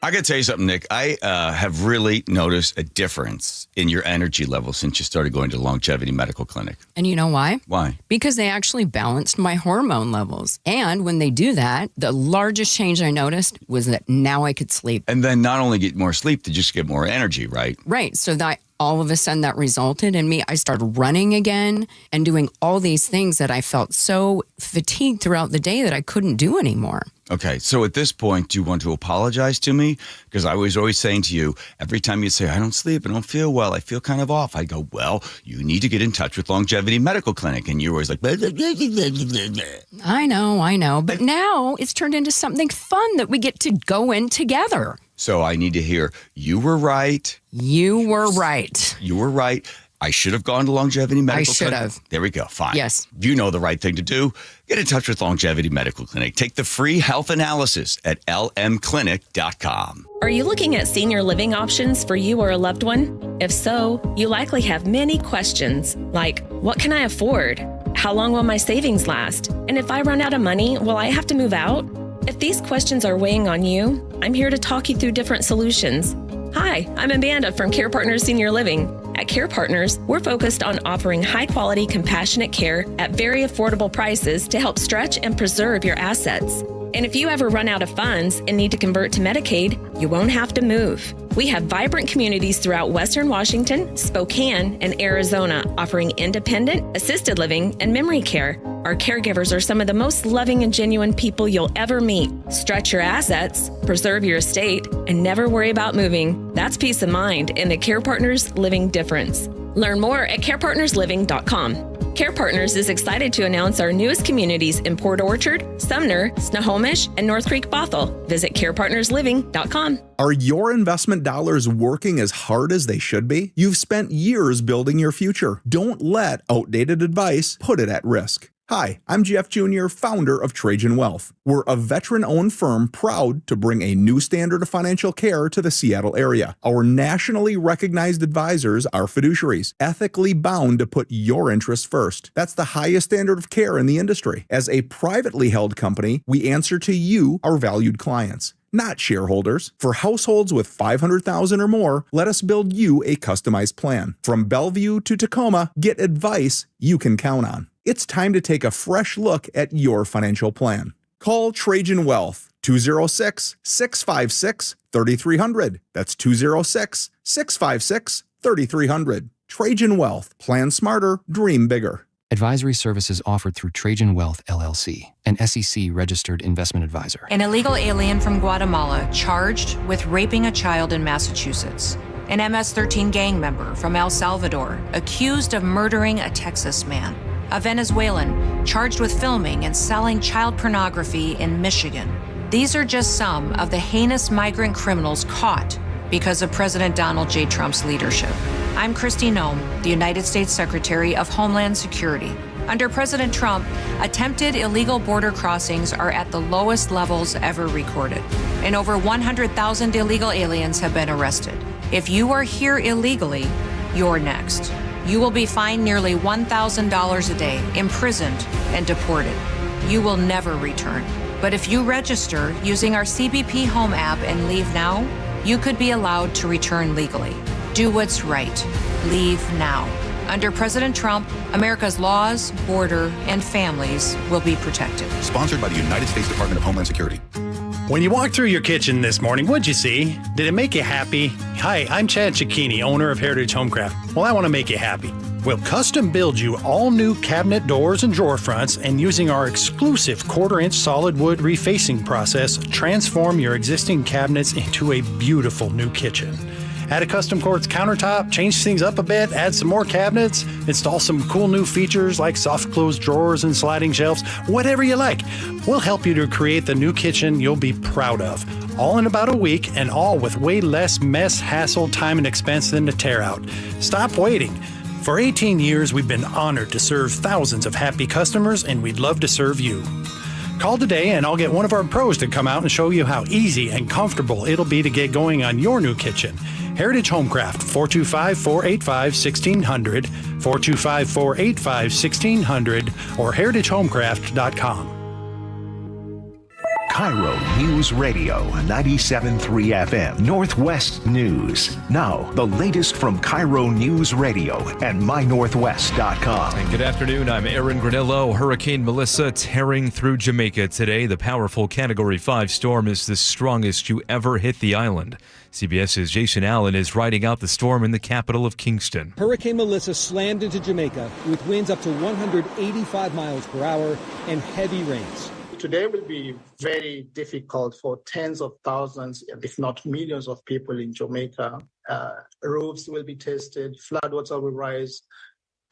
Speaker 16: I got to tell you something, Nick. I have really noticed a difference in your energy level since you started going to the Longevity Medical Clinic.
Speaker 17: And you know why?
Speaker 16: Why?
Speaker 17: Because they actually balanced my hormone levels. And when they do that, the largest change I noticed was that now I could sleep.
Speaker 16: And then not only get more sleep, they just get more energy, right?
Speaker 17: Right. So that all of a sudden that resulted in me, I started running again and doing all these things that I felt so fatigued throughout the day that I couldn't do anymore.
Speaker 16: Okay, so at this point, do you want to apologize to me? Because I was always saying to you, every time you say, I don't sleep, I don't feel well, I feel kind of off, I go, well, you need to get in touch with Longevity Medical Clinic. And you're always like, blah, blah, blah, blah, blah, blah.
Speaker 17: I know. But now it's turned into something fun that we get to go in together.
Speaker 16: So I need to hear, you were right.
Speaker 17: You were right.
Speaker 16: You were right. I should have gone to Longevity Medical Clinic.
Speaker 17: I should have.
Speaker 16: There we go. Fine.
Speaker 17: Yes.
Speaker 16: You know the right thing to do. Get in touch with Longevity Medical Clinic. Take the free health analysis at lmclinic.com.
Speaker 18: Are you looking at senior living options for you or a loved one? If so, you likely have many questions like, what can I afford? How long will my savings last? And if I run out of money, will I have to move out? If these questions are weighing on you, I'm here to talk you through different solutions. Hi, I'm Amanda from Care Partners Senior Living. At Care Partners, we're focused on offering high-quality, compassionate care at very affordable prices to help stretch and preserve your assets. And if you ever run out of funds and need to convert to Medicaid, you won't have to move. We have vibrant communities throughout Western Washington, Spokane, and Arizona offering independent, assisted living, and memory care. Our caregivers are some of the most loving and genuine people you'll ever meet. Stretch your assets, preserve your estate, and never worry about moving. That's peace of mind in the Care Partners Living Difference. Learn more at carepartnersliving.com. Care Partners is excited to announce our newest communities in Port Orchard, Sumner, Snohomish, and North Creek Bothell. Visit carepartnersliving.com.
Speaker 19: Are your investment dollars working as hard as they should be? You've spent years building your future. Don't let outdated advice put it at risk. Hi, I'm Jeff Jr., founder of Trajan Wealth. We're a veteran-owned firm proud to bring a new standard of financial care to the Seattle area. Our nationally recognized advisors are fiduciaries, ethically bound to put your interests first. That's the highest standard of care in the industry. As a privately held company, we answer to you, our valued clients, not shareholders. For households with $500,000 or more, let us build you a customized plan. From Bellevue to Tacoma, get advice you can count on. It's time to take a fresh look at your financial plan. Call Trajan Wealth, 206-656-3300. That's 206-656-3300. Trajan Wealth. Plan smarter, dream bigger.
Speaker 20: Advisory services offered through Trajan Wealth, LLC, an SEC-registered investment advisor.
Speaker 21: An illegal alien from Guatemala charged with raping a child in Massachusetts.
Speaker 3: an MS-13 gang member from El Salvador accused of murdering a Texas man, a Venezuelan charged with filming and selling child pornography in Michigan. These are just some of the heinous migrant criminals caught because of President Donald J. Trump's leadership. I'm Kristi Noem, the United States Secretary of Homeland Security. Under President Trump, attempted illegal border crossings are at the lowest levels ever recorded, and over 100,000 illegal aliens have been arrested. If you are here illegally, you're next. You will be fined nearly $1,000 a day, imprisoned, and deported. You will never return. But if you register using our CBP Home app and leave now, you could be allowed to return legally. Do what's right. Leave now. Under President Trump, America's laws, border, and families will be protected.
Speaker 21: Sponsored by the United States Department of Homeland Security.
Speaker 22: When you walked through your kitchen this morning, what'd you see? Did it make you happy? Hi, I'm Chad Cicchini, owner of Heritage Homecraft. Well, I want to make you happy. We'll custom build you all new cabinet doors and drawer fronts, and using our exclusive 1/4-inch solid wood refacing process, transform your existing cabinets into a beautiful new kitchen. Add a custom quartz countertop, change things up a bit, add some more cabinets, install some cool new features like soft close drawers and sliding shelves, whatever you like. We'll help you to create the new kitchen you'll be proud of. All in about a week, and all with way less mess, hassle, time, and expense than to tear out. Stop waiting. For 18 years, we've been honored to serve thousands of happy customers, and we'd love to serve you. Call today and I'll get one of our pros to come out and show you how easy and comfortable it'll be to get going on your new kitchen. Heritage Homecraft, 425-485-1600, 425-485-1600, or heritagehomecraft.com.
Speaker 8: KIRO News Radio, 97.3 FM, Northwest News. Now, the latest from KIRO News Radio and mynorthwest.com.
Speaker 31: And good afternoon, I'm Aaron Granillo. Hurricane Melissa tearing through Jamaica today. The powerful Category 5 storm is the strongest to ever hit the island. CBS's Jason Allen is riding out the storm in the capital of Kingston.
Speaker 23: Hurricane Melissa slammed into Jamaica with winds up to 185 miles per hour and heavy rains.
Speaker 24: Today will be very difficult for tens of thousands, if not millions of people in Jamaica. Roofs will be tested, floodwater will rise,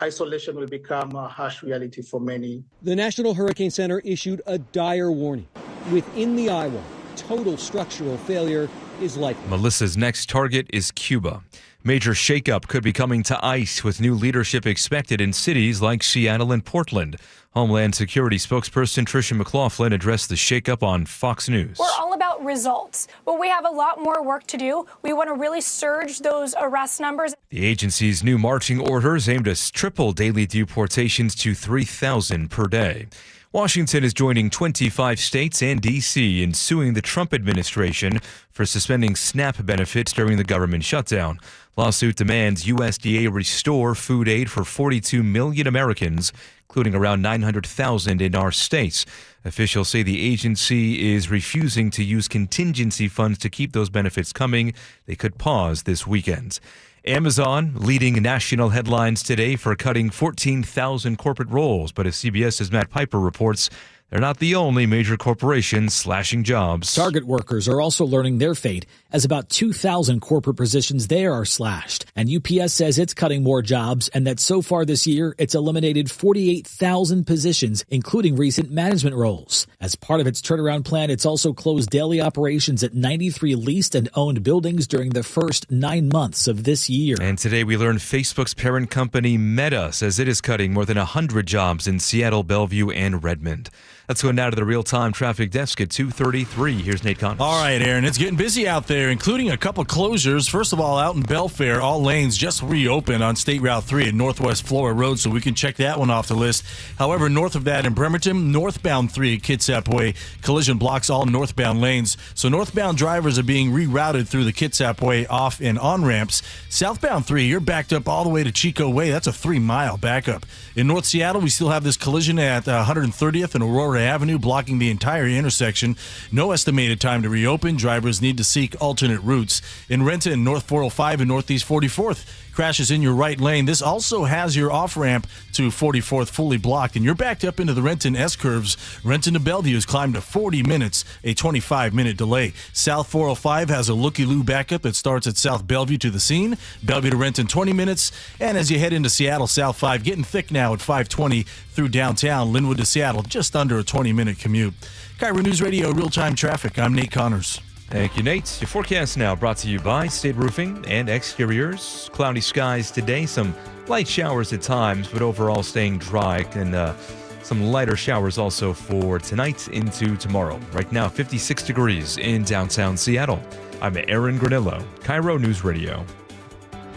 Speaker 24: isolation will become a harsh reality for many.
Speaker 23: The National Hurricane Center issued a dire warning. Within the island, total structural failure is likely.
Speaker 31: Melissa's next target is Cuba. Major shakeup could be coming to ICE with new leadership expected in cities like Seattle and Portland. Homeland Security spokesperson Tricia McLaughlin addressed the shakeup on Fox News.
Speaker 25: We're all about results, but we have a lot more work to do. We want to really surge those arrest numbers.
Speaker 31: The agency's new marching orders aim to triple daily deportations to 3,000 per day. Washington is joining 25 states and D.C. in suing the Trump administration for suspending SNAP benefits during the government shutdown. Lawsuit demands USDA restore food aid for 42 million Americans, including around 900,000 in our states. Officials say the agency is refusing to use contingency funds to keep those benefits coming. They could pause this weekend. Amazon leading national headlines today for cutting 14,000 corporate roles. But as CBS's Matt Piper reports, they're not the only major corporation slashing jobs.
Speaker 26: Target workers are also learning their fate as about 2,000 corporate positions there are slashed. And UPS says it's cutting more jobs and that so far this year, it's eliminated 48,000 positions, including recent management roles. As part of its turnaround plan, it's also closed daily operations at 93 leased and owned buildings during the first 9 months of this year.
Speaker 31: And today we learned Facebook's parent company Meta says it is cutting more than 100 jobs in Seattle, Bellevue, and Redmond. Let's go now to the real-time traffic desk at 2:33. Here's Nate Connors.
Speaker 27: All right, Aaron, it's getting busy out there, including a couple closures. First of all, out in Belfair, all lanes just reopened on State Route 3 at Northwest Flora Road, so we can check that one off the list. However, north of that in Bremerton, northbound 3 at Kitsap Way, collision blocks all northbound lanes. So northbound drivers are being rerouted through the Kitsap Way off and on ramps. Southbound 3, you're backed up all the way to Chico Way. That's a 3-mile backup. In North Seattle, we still have this collision at 130th and Aurora Florida Avenue, blocking the entire intersection. No estimated time to reopen. Drivers need to seek alternate routes. In Renton, North 405 and Northeast 44th, crashes in your right lane. This also has your off-ramp to 44th fully blocked, and you're backed up into the Renton S-curves. Renton to Bellevue has climbed to 40 minutes, a 25-minute delay. South 405 has a looky-loo backup that starts at South Bellevue to the scene. Bellevue to Renton, 20 minutes. And as you head into Seattle, South 5, getting thick now at 520 through downtown. Linwood to Seattle, just under a 20-minute commute. KIRO News Radio real-time traffic. I'm Nate Connors.
Speaker 31: Thank you, Nate. Your forecast now brought to you by State Roofing and Exteriors. Cloudy skies today, some light showers at times, but overall staying dry, and some lighter showers also for tonight into tomorrow. Right now, 56 degrees in downtown Seattle. I'm Aaron Granillo, KIRO News Radio.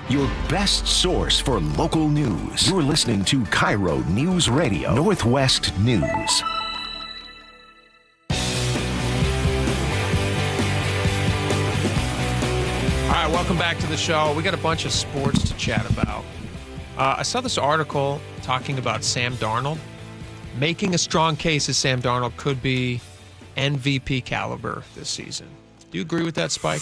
Speaker 8: Your best source for local news. You're listening to KIRO News Radio, Northwest News.
Speaker 11: All right, welcome back to the show. We got a bunch of sports to chat about. I saw this article talking about Sam Darnold. Making a strong case that Sam Darnold could be MVP caliber this season. Do you agree with that, Spike?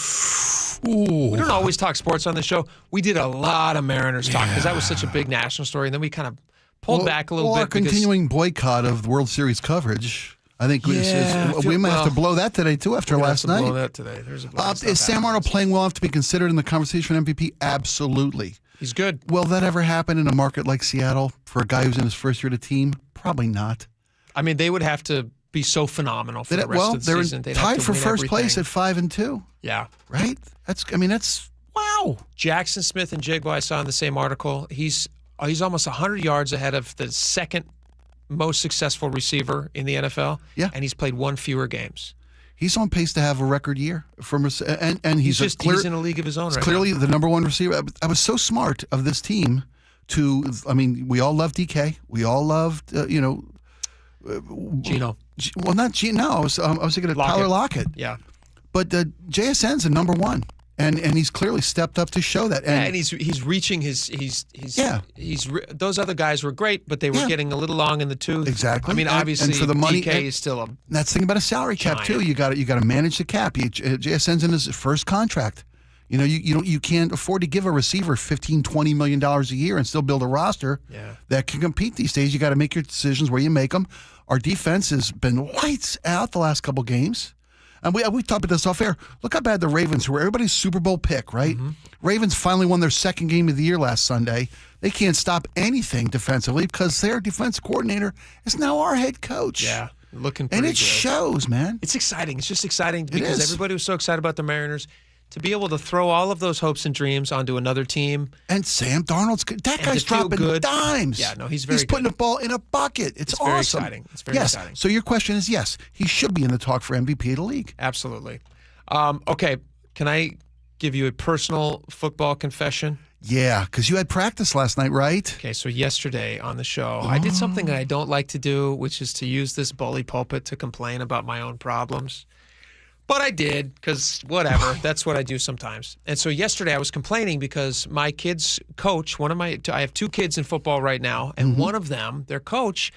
Speaker 13: Ooh.
Speaker 11: We don't always talk sports on the show. We did a lot of Mariners talk because that was such a big national story, and then we kind of pulled back a little bit.
Speaker 13: Our continuing boycott of the World Series coverage. I think we might have to blow that today, too, after last night.
Speaker 11: Blow that today. There's a
Speaker 13: is Sam Darnold playing well enough to be considered in the conversation for MVP? Absolutely.
Speaker 11: He's good.
Speaker 13: Will that ever happen in a market like Seattle for a guy who's in his first year of the team? Probably not.
Speaker 11: I mean, they would have to be so phenomenal for the rest of the season.
Speaker 13: They're tied for first place at 5-2.
Speaker 11: Yeah.
Speaker 13: Right? That's wow.
Speaker 11: Jackson Smith and Jigba, I saw in the same article. He's almost 100 yards ahead of the second most successful receiver in the NFL.
Speaker 13: Yeah.
Speaker 11: And he's played one fewer games.
Speaker 13: He's on pace to have a record year and he's
Speaker 11: in a league of his own right
Speaker 13: clearly
Speaker 11: now.
Speaker 13: The number one receiver. I was so smart of this team we all loved DK. We all loved,
Speaker 11: Geno.
Speaker 13: Well, not Geno. No, I was thinking of Tyler Lockett.
Speaker 11: Yeah.
Speaker 13: But JSN's a number one. And he's clearly stepped up to show that.
Speaker 11: And he's reaching those other guys were great, but they were getting a little long in the tooth.
Speaker 13: Exactly.
Speaker 11: I mean, obviously,
Speaker 13: and for the money,
Speaker 11: DK is still a.
Speaker 13: That's the thing about a salary cap too. You got to manage the cap. JSN's in his first contract. You can't afford to give a receiver $15-20 million a year and still build a roster that can compete these days. You got to make your decisions where you make them. Our defense has been lights out the last couple games. And we talked about this off air. Look how bad the Ravens, who were everybody's Super Bowl pick, right? Mm-hmm. Ravens finally won their second game of the year last Sunday. They can't stop anything defensively because their defense coordinator is now our head coach.
Speaker 11: Yeah, looking pretty
Speaker 13: and it
Speaker 11: good.
Speaker 13: Shows, man.
Speaker 11: It's exciting. It's just exciting because everybody was so excited about the Mariners. To be able to throw all of those hopes and dreams onto another team.
Speaker 13: And Sam Darnold's good. That guy's dropping dimes.
Speaker 11: Yeah, no, he's
Speaker 13: putting the ball in a bucket. It's awesome.
Speaker 11: Very exciting. It's very exciting.
Speaker 13: So your question is yes, he should be in the talk for MVP of the league.
Speaker 11: Absolutely. Okay, can I give you a personal football confession?
Speaker 13: Yeah, because you had practice last night, right?
Speaker 11: Okay, so yesterday on the show, I did something that I don't like to do, which is to use this bully pulpit to complain about my own problems. But I did, because whatever. That's what I do sometimes. And so yesterday I was complaining because my kids' coach, I have two kids in football right now, and one of them, their coach,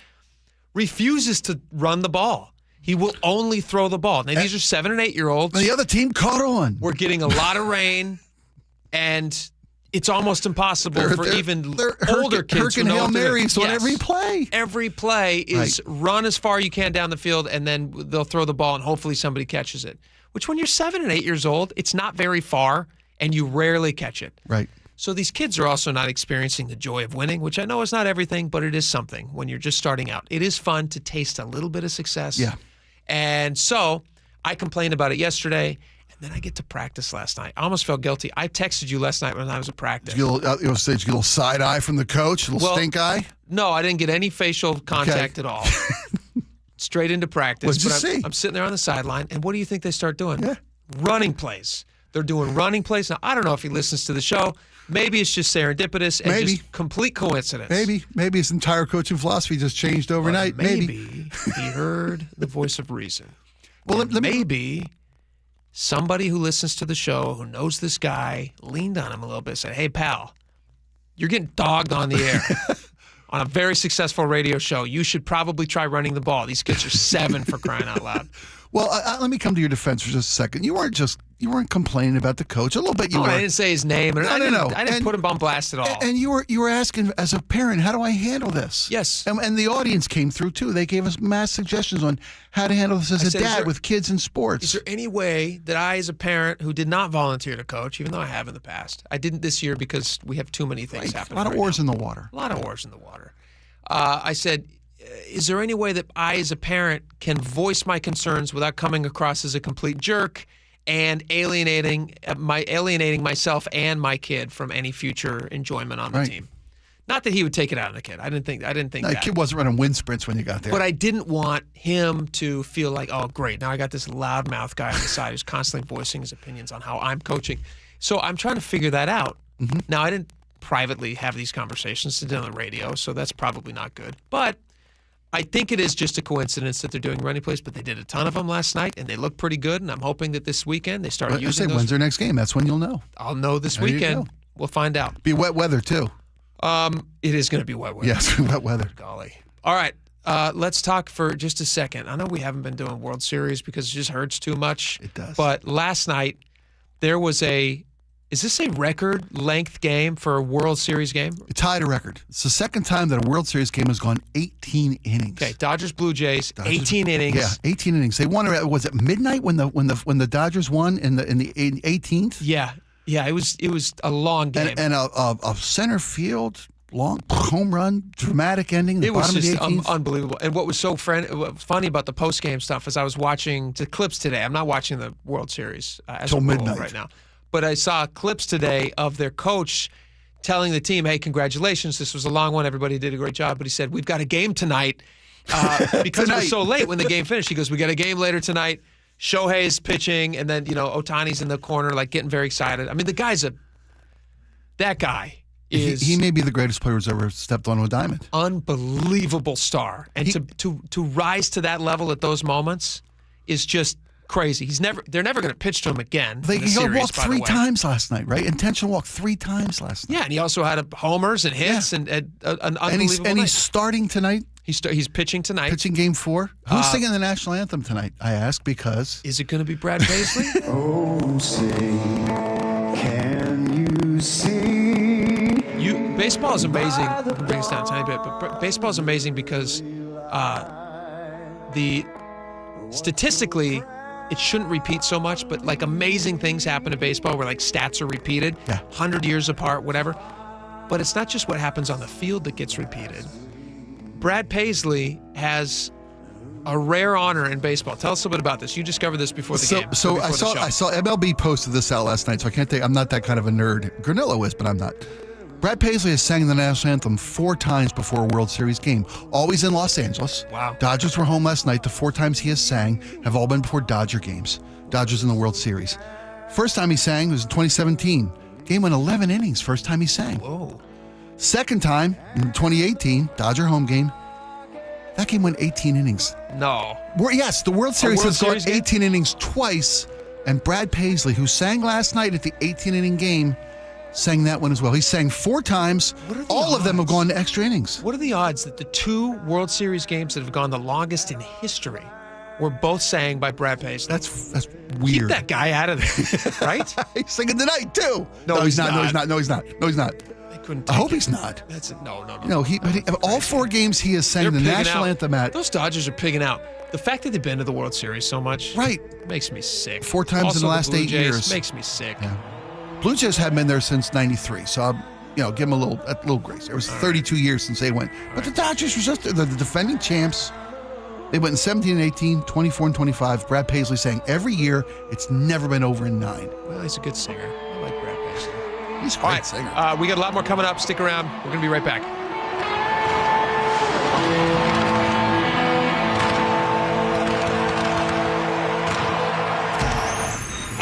Speaker 11: refuses to run the ball. He will only throw the ball. Now, these are 7- and 8-year-olds.
Speaker 13: The other team caught on.
Speaker 11: We're getting a lot of rain, and it's almost impossible for even older kids to know
Speaker 13: Hail
Speaker 11: what to do.
Speaker 13: Marys on every play.
Speaker 11: Every play is run as far you can down the field, and then they'll throw the ball, and hopefully somebody catches it. Which when you're 7 and 8 years old, it's not very far, and you rarely catch it.
Speaker 13: Right.
Speaker 11: So these kids are also not experiencing the joy of winning, which I know is not everything, but it is something when you're just starting out. It is fun to taste a little bit of success.
Speaker 13: Yeah.
Speaker 11: And so I complained about it yesterday, and then I get to practice last night. I almost felt guilty. I texted you last night when I was at practice.
Speaker 13: Did you get a little side eye from the coach, a little stink eye?
Speaker 11: No, I didn't get any facial contact at all. Straight into practice.
Speaker 13: What did you see?
Speaker 11: I'm sitting there on the sideline, and what do you think they start doing? Yeah. Running plays. They're doing running plays. Now, I don't know if he listens to the show. Maybe it's just serendipitous and just complete coincidence.
Speaker 13: Maybe his entire coaching philosophy just changed overnight.
Speaker 11: Maybe he heard the voice of reason. Well, maybe somebody who listens to the show, who knows this guy, leaned on him a little bit and said, hey, pal, you're getting dogged on the air. on a very successful radio show. You should probably try running the ball. These kids are 7 for crying out loud.
Speaker 13: Well, let me come to your defense for just a second. You weren't complaining about the coach. A little bit you were.
Speaker 11: I didn't say his name. I didn't put him on blast at all.
Speaker 13: And you were asking, as a parent, how do I handle this?
Speaker 11: Yes.
Speaker 13: And the audience came through, too. They gave us mass suggestions on how to handle this as a dad with kids in sports.
Speaker 11: Is there any way that I, as a parent who did not volunteer to coach, even though I have in the past, I didn't this year because we have too many things happening.
Speaker 13: A lot of oars in the water.
Speaker 11: A lot of oars in the water. I said, is there any way that I, as a parent, can voice my concerns without coming across as a complete jerk and alienating myself and my kid from any future enjoyment on the team? Not that he would take it out on the kid. I didn't think that.
Speaker 13: The kid wasn't running wind sprints when you got there.
Speaker 11: But I didn't want him to feel like, oh, great, now I got this loudmouth guy on the side who's constantly voicing his opinions on how I'm coaching. So I'm trying to figure that out. Mm-hmm. Now, I didn't privately have these conversations to do on the radio, so that's probably not good. But I think it is just a coincidence that they're doing running plays, but they did a ton of them last night, and they look pretty good, and I'm hoping that this weekend they start using those.
Speaker 13: When's their next game? That's when you'll know.
Speaker 11: I'll know this weekend. We'll find out.
Speaker 13: Be wet weather, too.
Speaker 11: It is going to be wet weather.
Speaker 13: Yes, wet weather.
Speaker 11: Golly. All right, let's talk for just a second. I know we haven't been doing World Series because it just hurts too much.
Speaker 13: It does.
Speaker 11: But last night, there was is this a record length game for a World Series game?
Speaker 13: It tied a record. It's the second time that a World Series game has gone 18 innings.
Speaker 11: Okay, Dodgers-Blue Jays, 18 innings.
Speaker 13: Yeah, 18 innings. They won. Was it midnight when the Dodgers won in the 18th?
Speaker 11: Yeah, it was a long game
Speaker 13: and a center field long home run, dramatic ending.
Speaker 11: It was just
Speaker 13: of the 18th.
Speaker 11: Unbelievable. And what was so funny about the post game stuff is I was watching the clips today. I'm not watching the World Series as a midnight right now. But I saw clips today of their coach telling the team, hey, congratulations, this was a long one. Everybody did a great job. But he said, we've got a game tonight because it was so late when the game finished. He goes, we got a game later tonight. Shohei's pitching, and then, Ohtani's in the corner, like getting very excited. I mean, that guy is...
Speaker 13: He may be the greatest player who's ever stepped onto a diamond.
Speaker 11: Unbelievable star. And to rise to that level at those moments is just... crazy. They're never going to pitch to him again.
Speaker 13: He walked 3 times last night, right? Intentional walk 3 times last night.
Speaker 11: Yeah, and he also had homers and hits and an unbelievable
Speaker 13: and he's starting tonight.
Speaker 11: He's pitching tonight.
Speaker 13: Pitching game 4. Who's singing the national anthem tonight? I ask because
Speaker 11: is it going to be Brad Paisley?
Speaker 1: Oh, say, can you see?
Speaker 11: Baseball is amazing. Bring us down a tiny bit, but baseball is amazing because statistically. It shouldn't repeat so much, but like amazing things happen in baseball where like stats are repeated, 100 years apart, whatever. But it's not just what happens on the field that gets repeated. Brad Paisley has a rare honor in baseball. Tell us a bit about this. You discovered this before the game.
Speaker 13: So I saw MLB posted this out last night, so I can't think. I'm not that kind of a nerd. Granillo is, but I'm not. Brad Paisley has sang the national anthem 4 times before a World Series game, always in Los Angeles.
Speaker 11: Wow.
Speaker 13: Dodgers were home last night. The 4 times he has sang have all been before Dodger games. Dodgers in the World Series. First time he sang was in 2017. Game went 11 innings, first time he sang.
Speaker 11: Whoa.
Speaker 13: Second time in 2018, Dodger home game. That game went 18 innings.
Speaker 11: No.
Speaker 13: Yes, the World Series has gone 18 innings twice, and Brad Paisley, who sang last night at the 18-inning game, sang that one as well. He sang 4 times. All of them have gone to extra innings.
Speaker 11: What are the odds that the 2 World Series games that have gone the longest in history were both sang by Brad Paisley?
Speaker 13: That's weird.
Speaker 11: Keep that guy out of there, right?
Speaker 13: He's singing tonight too.
Speaker 11: No, he's not.
Speaker 13: No, he's not. I hope he's not.
Speaker 11: No.
Speaker 13: All 4 games he has sang the national anthem at.
Speaker 11: Those Dodgers are pigging out. The fact that they've been to the World Series so much, makes me sick.
Speaker 13: 4 times
Speaker 11: also,
Speaker 13: in the last 8 years
Speaker 11: makes me sick.
Speaker 13: Yeah. Blue Jays haven't been there since '93, so I'll give them a little grace. It was 32 years since they went, but the Dodgers were just the defending champs. They went in 17 and 18, 24 and 25. Brad Paisley sang every year. It's never been over in 9.
Speaker 11: Well, he's a good singer. I like Brad Paisley.
Speaker 13: He's a great singer.
Speaker 11: We got a lot more coming up. Stick around. We're going to be right back.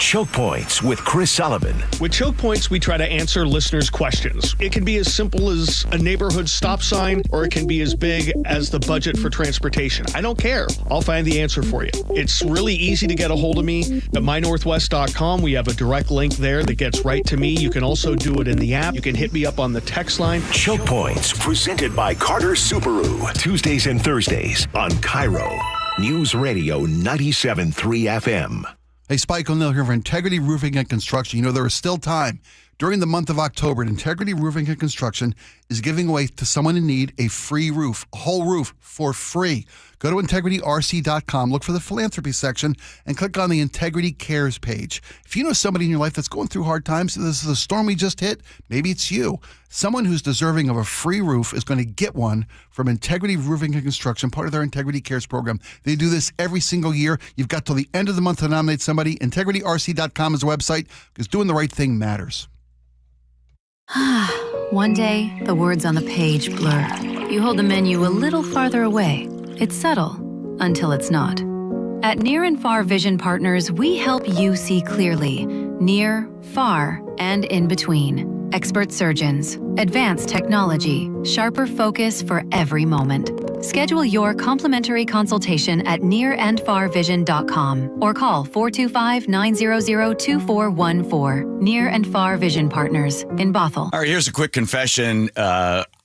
Speaker 8: Choke Points with Chris Sullivan.
Speaker 2: With Choke Points, we try to answer listeners' questions. It can be as simple as a neighborhood stop sign, or it can be as big as the budget for transportation. I don't care. I'll find the answer for you. It's really easy to get a hold of me at mynorthwest.com. We have a direct link there that gets right to me. You can also do it in the app. You can hit me up on the text line.
Speaker 8: Choke Points, presented by Carter Subaru. Tuesdays and Thursdays on KIRO Newsradio 97.3 FM.
Speaker 13: Hey, Spike O'Neill here for Integrity Roofing and Construction. You know, there is still time. During the month of October, Integrity Roofing and Construction is giving away to someone in need a free roof, a whole roof for free. Go to integrityrc.com, look for the philanthropy section, and click on the Integrity Cares page. If you know somebody in your life that's going through hard times, this is the storm we just hit, maybe it's you. Someone who's deserving of a free roof is going to get one from Integrity Roofing and Construction, part of their Integrity Cares program. They do this every single year. You've got till the end of the month to nominate somebody. IntegrityRC.com is the website, because doing the right thing matters.
Speaker 4: One day, the words on the page blur. You hold the menu a little farther away. It's subtle, until it's not. At Near and Far Vision Partners, we help you see clearly, near, far, and in between. Expert surgeons, advanced technology, sharper focus for every moment. Schedule your complimentary consultation at nearandfarvision.com or call 425-900-2414. Near and Far Vision Partners in Bothell.
Speaker 16: All right, here's a quick confession.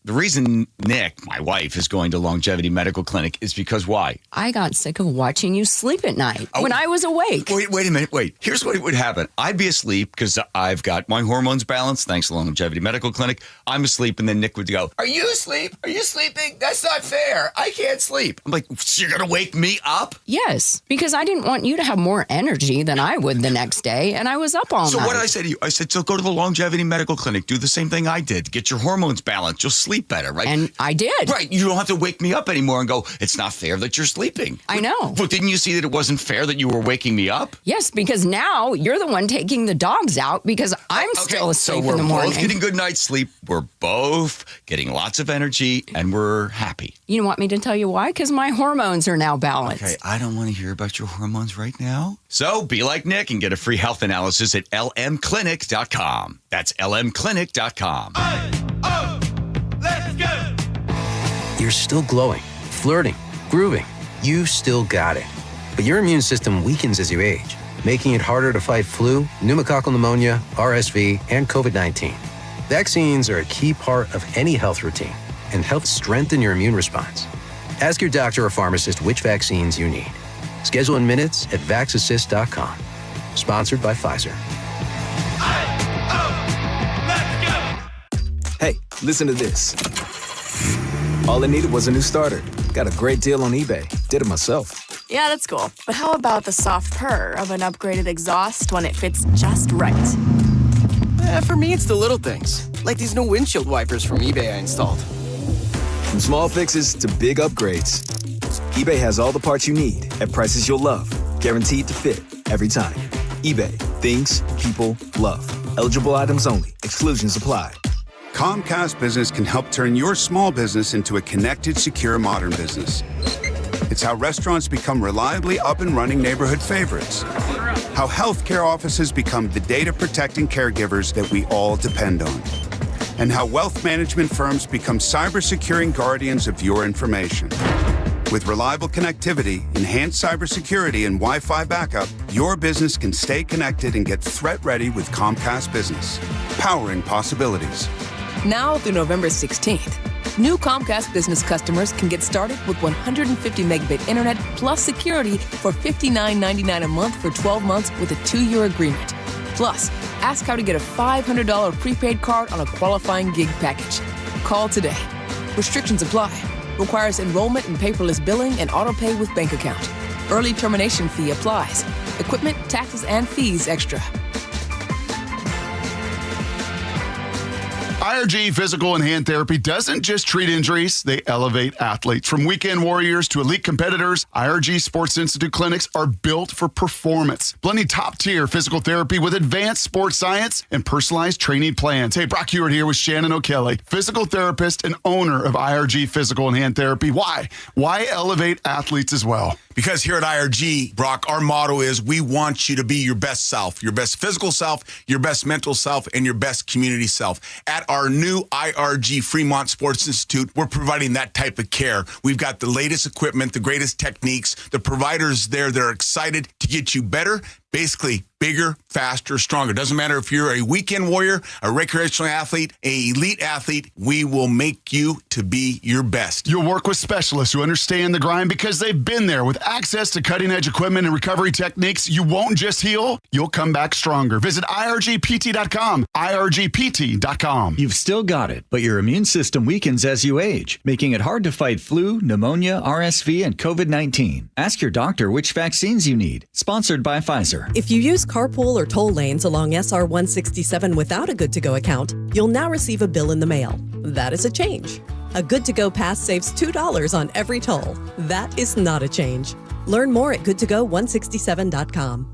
Speaker 16: The reason Nick, my wife, is going to Longevity Medical Clinic is because why?
Speaker 17: I got sick of watching you sleep at night when I was awake.
Speaker 16: Wait a minute. Here's what would happen. I'd be asleep because I've got my hormones balanced thanks to Longevity Medical Clinic. I'm asleep, and then Nick would go, "Are you asleep? Are you sleeping? That's not fair. I can't sleep." I'm like, "So you're going to wake me up?"
Speaker 17: Yes, because I didn't want you to have more energy than I would the next day, and I was up all night.
Speaker 16: So what did I say to you? I said, so go to the Longevity Medical Clinic. Do the same thing I did. Get your hormones balanced. You'll sleep better, right?
Speaker 17: And I did.
Speaker 16: Right. You don't have to wake me up anymore and go, it's not fair that you're sleeping.
Speaker 17: I know.
Speaker 16: But didn't you see that it wasn't fair that you were waking me up?
Speaker 17: Yes, because now you're the one taking the dogs out because I'm still asleep in the morning.
Speaker 16: So we're both getting good night's sleep. We're both getting lots of energy, and we're happy.
Speaker 17: You want me to tell you why? Because my hormones are now balanced.
Speaker 16: Okay, I don't want to hear about your hormones right now. So be like Nick and get a free health analysis at lmclinic.com. That's lmclinic.com.
Speaker 5: Let's go! You're still glowing, flirting, grooving. You still got it. But your immune system weakens as you age, making it harder to fight flu, pneumococcal pneumonia, RSV, and COVID-19. Vaccines are a key part of any health routine and help strengthen your immune response. Ask your doctor or pharmacist which vaccines you need. Schedule in minutes at vaxassist.com. Sponsored by Pfizer.
Speaker 6: Hey, listen to this. All I needed was a new starter. Got a great deal on eBay. Did it myself.
Speaker 7: Yeah, that's cool. But how about the soft purr of an upgraded exhaust when it fits just right?
Speaker 6: For me, it's the little things. Like these new windshield wipers from eBay I installed. From small fixes to big upgrades, eBay has all the parts you need at prices you'll love. Guaranteed to fit every time. eBay. Things people love. Eligible items only. Exclusions apply.
Speaker 9: Comcast Business can help turn your small business into a connected, secure, modern business. It's how restaurants become reliably up and running neighborhood favorites. How healthcare offices become the data-protecting caregivers that we all depend on. And how wealth management firms become cyber-securing guardians of your information. With reliable connectivity, enhanced cybersecurity, and Wi-Fi backup, your business can stay connected and get threat-ready with Comcast Business. Powering possibilities.
Speaker 10: Now through November 16th, new Comcast Business customers can get started with 150 megabit internet plus security for $59.99 a month for 12 months with a 2-year agreement. Plus, ask how to get a $500 prepaid card on a qualifying gig package. Call today. Restrictions apply. Requires enrollment in paperless billing and auto pay with bank account. Early termination fee applies. Equipment, taxes, and fees extra.
Speaker 12: IRG Physical and Hand Therapy doesn't just treat injuries, they elevate athletes. From weekend warriors to elite competitors, IRG Sports Institute clinics are built for performance, blending top-tier physical therapy with advanced sports science and personalized training plans. Hey, Brock Hewitt here with Shannon O'Kelly, physical therapist and owner of IRG Physical and Hand Therapy. Why? Why elevate athletes as well?
Speaker 3: Because here at IRG, Brock, our motto is we want you to be your best self, your best physical self, your best mental self, and your best community self. At our new IRG Fremont Sports Institute, we're providing that type of care. We've got the latest equipment, the greatest techniques, the providers there that are excited to get you better, basically bigger, faster, stronger. Doesn't matter if you're a weekend warrior, a recreational athlete, an elite athlete, we will make you to be your best.
Speaker 12: You'll work with specialists who understand the grind because they've been there. With access to cutting-edge equipment and recovery techniques, you won't just heal, you'll come back stronger. Visit irgpt.com, irgpt.com.
Speaker 14: You've still got it, but your immune system weakens as you age, making it hard to fight flu, pneumonia, RSV, and COVID-19. Ask your doctor which vaccines you need. Sponsored by Pfizer.
Speaker 15: If you use carpool or toll lanes along SR 167 without a Good to Go account, you'll now receive a bill in the mail. That is a change. A Good to Go pass saves $2 on every toll. That is not a change. Learn more at goodtogo167.com.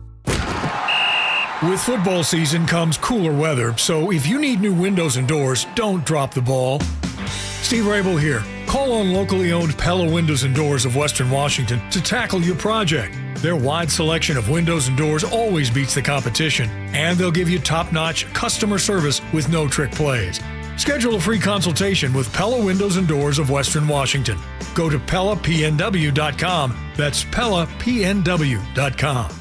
Speaker 18: With football season comes cooler weather, so if you need new windows and doors, don't drop the ball. Steve Rabel here. Call on locally owned Pella Windows and Doors of Western Washington to tackle your project. Their wide selection of windows and doors always beats the competition, and they'll give you top-notch customer service with no trick plays. Schedule a free consultation with Pella Windows and Doors of Western Washington. Go to PellaPNW.com. That's PellaPNW.com.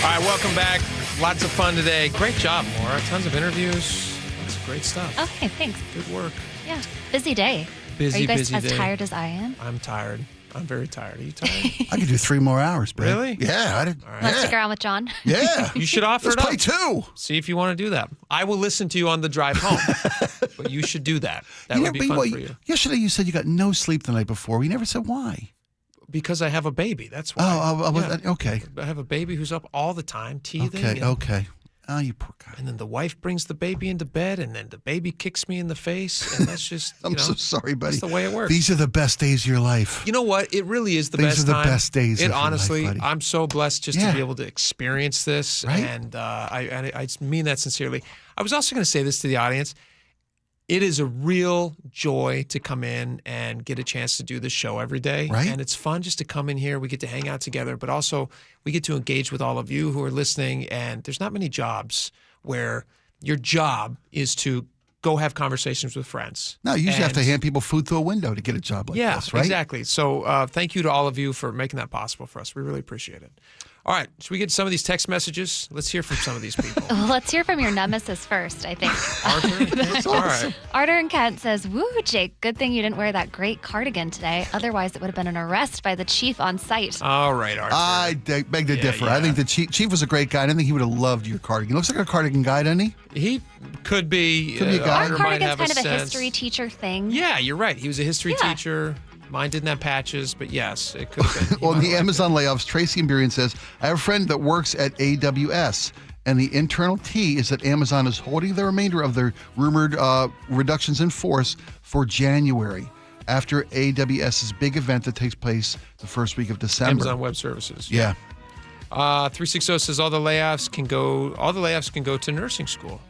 Speaker 11: All right, welcome back. Lots of fun today. Great job, Maura. Tons of interviews. That's great stuff.
Speaker 31: Okay, thanks.
Speaker 11: Good work.
Speaker 31: Yeah, busy day.
Speaker 11: Busy,
Speaker 31: Are you guys
Speaker 11: busy
Speaker 31: as
Speaker 11: day.
Speaker 31: tired as I am?
Speaker 11: I'm tired. I'm very tired. Are you tired?
Speaker 13: I could do 3 more hours, babe.
Speaker 11: Really?
Speaker 13: Yeah, I did.
Speaker 11: All right.
Speaker 31: Want to stick around with John?
Speaker 13: Yeah.
Speaker 11: You should offer
Speaker 13: Let's
Speaker 11: it up.
Speaker 13: play 2.
Speaker 11: See if you want to do that. I will listen to you on the drive home, but you should do that. That would be fun for you.
Speaker 13: Yesterday you said you got no sleep the night before. You never said why.
Speaker 11: Because I have a baby. That's why.
Speaker 13: Yeah. Okay.
Speaker 11: I have a baby who's up all the time, teething.
Speaker 13: Okay. Oh, you poor guy.
Speaker 11: And then the wife brings the baby into bed, and then the baby kicks me in the face, and that's just.
Speaker 13: I'm so sorry, buddy.
Speaker 11: That's the way it works.
Speaker 13: These are the best days of your life.
Speaker 11: You know what? It really is the
Speaker 13: These
Speaker 11: best
Speaker 13: are the
Speaker 11: time.
Speaker 13: best days of your
Speaker 11: honestly,
Speaker 13: life, buddy.
Speaker 11: I'm so blessed just to be able to experience this,
Speaker 13: Right?
Speaker 11: and I mean that sincerely. I was also going to say this to the audience. It is a real joy to come in and get a chance to do this show every day.
Speaker 13: Right.
Speaker 11: And it's fun just to come in here. We get to hang out together, but also we get to engage with all of you who are listening. And there's not many jobs where your job is to go have conversations with friends.
Speaker 13: No, you usually have to hand people food through a window to get a job like this, right?
Speaker 11: Exactly. So thank you to all of you for making that possible for us. We really appreciate it. All right, should we get some of these text messages? Let's hear from some of these people.
Speaker 31: Well, let's hear from your nemesis first, I think.
Speaker 11: Arthur? All right.
Speaker 31: Arthur in Kent says, woo, Jake, good thing you didn't wear that great cardigan today. Otherwise, it would have been an arrest by the chief on site.
Speaker 11: All right, Arthur.
Speaker 13: I beg to differ. I think the chief was a great guy. I think he would have loved your cardigan. Looks like a cardigan guy, doesn't he?
Speaker 11: He could be.
Speaker 13: Could be a guy.
Speaker 31: Our
Speaker 11: Arthur might
Speaker 31: cardigan's
Speaker 11: have
Speaker 31: kind of a
Speaker 11: sense.
Speaker 31: history teacher thing.
Speaker 11: Yeah, you're right. He was a history teacher. Mine didn't have patches, but yes, it could have been.
Speaker 13: Well, in the Amazon layoffs, Tracy Imberian says, I have a friend that works at AWS, and the internal tea is that Amazon is holding the remainder of their rumored reductions in force for January, after AWS's big event that takes place the first week of December.
Speaker 11: Amazon Web Services.
Speaker 13: Yeah.
Speaker 11: 360 says all the layoffs can go to nursing school.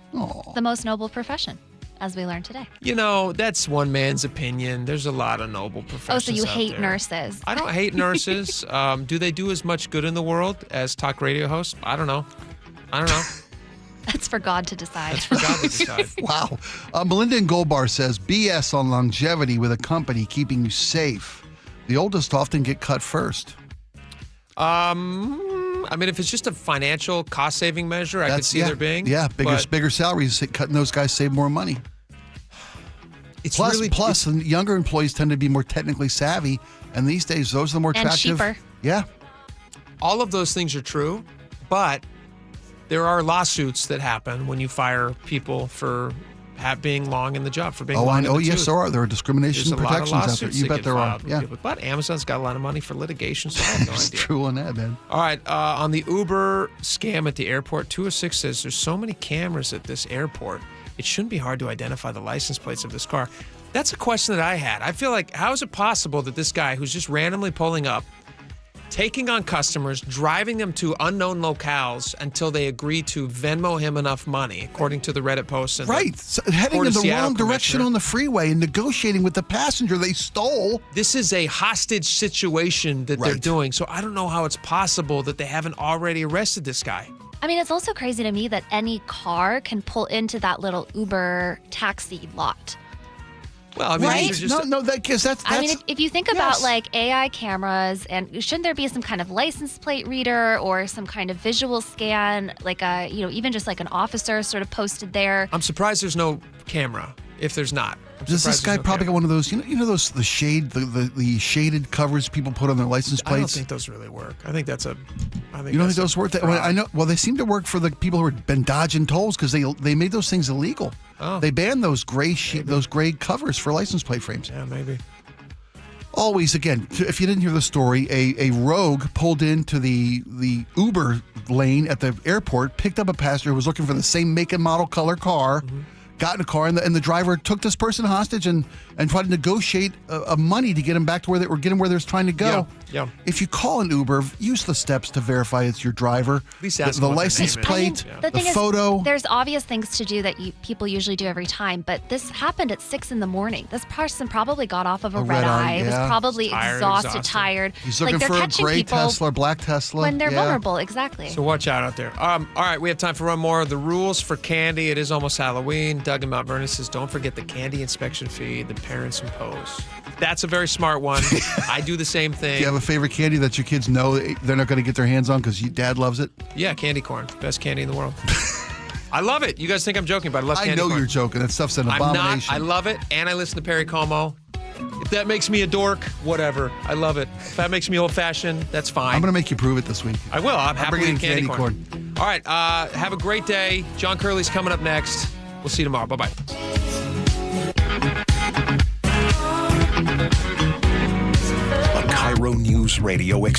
Speaker 31: The most noble profession, as we learned today.
Speaker 11: You know, that's one man's opinion. There's a lot of noble professions.
Speaker 31: Oh, so you
Speaker 11: out
Speaker 31: hate
Speaker 11: there.
Speaker 31: nurses.
Speaker 11: I don't hate nurses. Do they do as much good in the world as talk radio hosts? I don't know.
Speaker 31: That's for God to decide.
Speaker 11: That's for God to decide.
Speaker 13: Wow. Melinda in Gold Bar says, BS on longevity with a company keeping you safe. The oldest often get cut first.
Speaker 11: I mean, if it's just a financial cost-saving measure, I could see there being.
Speaker 13: Yeah,
Speaker 11: but
Speaker 13: bigger salaries. Cutting those guys save more money.
Speaker 11: It's
Speaker 13: Plus, the younger employees tend to be more technically savvy, and these days, those are the more
Speaker 31: And
Speaker 13: attractive.
Speaker 31: cheaper.
Speaker 13: Yeah.
Speaker 11: all of those things are true, but there are lawsuits that happen when you fire people for being long in the job, for being long in the
Speaker 13: yes,
Speaker 11: tooth.
Speaker 13: there are discrimination
Speaker 11: There's a lot of
Speaker 13: protections out there.
Speaker 11: lawsuits
Speaker 13: You
Speaker 11: that
Speaker 13: bet
Speaker 11: get
Speaker 13: there are.
Speaker 11: filed with
Speaker 13: Yeah.
Speaker 11: people. But Amazon's got a lot of money for litigation, so I have no
Speaker 13: It's
Speaker 11: idea.
Speaker 13: true on that, man.
Speaker 11: All right, on the Uber scam at the airport, 206 says there's so many cameras at this airport, it shouldn't be hard to identify the license plates of this car. That's a question that I had. I feel like, how is it possible that this guy who's just randomly pulling up taking on customers, driving them to unknown locales until they agree to Venmo him enough money, according to the Reddit post. And
Speaker 13: right. So heading in the wrong direction on the freeway and negotiating with the passenger they stole.
Speaker 11: This is a hostage situation that they're doing. So I don't know how it's possible that they haven't already arrested this guy.
Speaker 19: I mean, it's also crazy to me that any car can pull into that little Uber taxi lot.
Speaker 11: Well, I mean,
Speaker 19: right?
Speaker 13: that's.
Speaker 19: I mean, if you think about like AI cameras, and shouldn't there be some kind of license plate reader or some kind of visual scan, like even just like an officer sort of posted there?
Speaker 11: I'm surprised there's no camera. If there's not,
Speaker 13: does this guy probably got one of those? You know those the shaded covers people put on their license plates?
Speaker 11: I don't think those really work. I think that's a.
Speaker 13: You don't think those work? I know. Well, they seem to work for the people who have been dodging tolls because they made those things illegal.
Speaker 11: Oh.
Speaker 13: They banned those gray covers for license plate frames.
Speaker 11: Yeah, maybe.
Speaker 13: Always, again, if you didn't hear the story, a rogue pulled into the Uber lane at the airport, picked up a passenger who was looking for the same make and model color car. Mm-hmm. Got in a car, and the driver took this person hostage and tried to negotiate money to get him back to where they were trying to go.
Speaker 11: Yeah.
Speaker 13: If you call an Uber, use the steps to verify it's your driver.
Speaker 11: At least ask
Speaker 13: the license plate,
Speaker 19: the thing
Speaker 13: photo.
Speaker 19: Is, there's obvious things to do that people usually do every time, but this happened at 6 a.m. This person probably got off of a red eye. Was probably exhausted, tired.
Speaker 13: He's looking
Speaker 19: they're
Speaker 13: for a
Speaker 19: catching
Speaker 13: gray
Speaker 19: people
Speaker 13: Tesla, black Tesla.
Speaker 19: when they're vulnerable. Exactly.
Speaker 11: So watch out there. All right, we have time for one more. The rules for candy. It is almost Halloween. Doug in Mount Vernon says, don't forget the candy inspection fee the parents impose. That's a very smart one. I do the same thing.
Speaker 13: Do you have a favorite candy that your kids know they're not going to get their hands on because dad loves it?
Speaker 11: Yeah, candy corn. Best candy in the world. I love it. You guys think I'm joking, but I love candy corn.
Speaker 13: I know you're joking. That stuff's an abomination.
Speaker 11: I'm not. I love it, and I listen to Perry Como. If that makes me a dork, whatever. I love it. If that makes me old-fashioned, that's fine.
Speaker 13: I'm going to make you prove it this week.
Speaker 11: I will. I'm happy
Speaker 13: bringing
Speaker 11: with candy corn. All right. Have a great day. John Curley's coming up next. We'll see you tomorrow. Bye-bye.
Speaker 8: KIRO Newsradio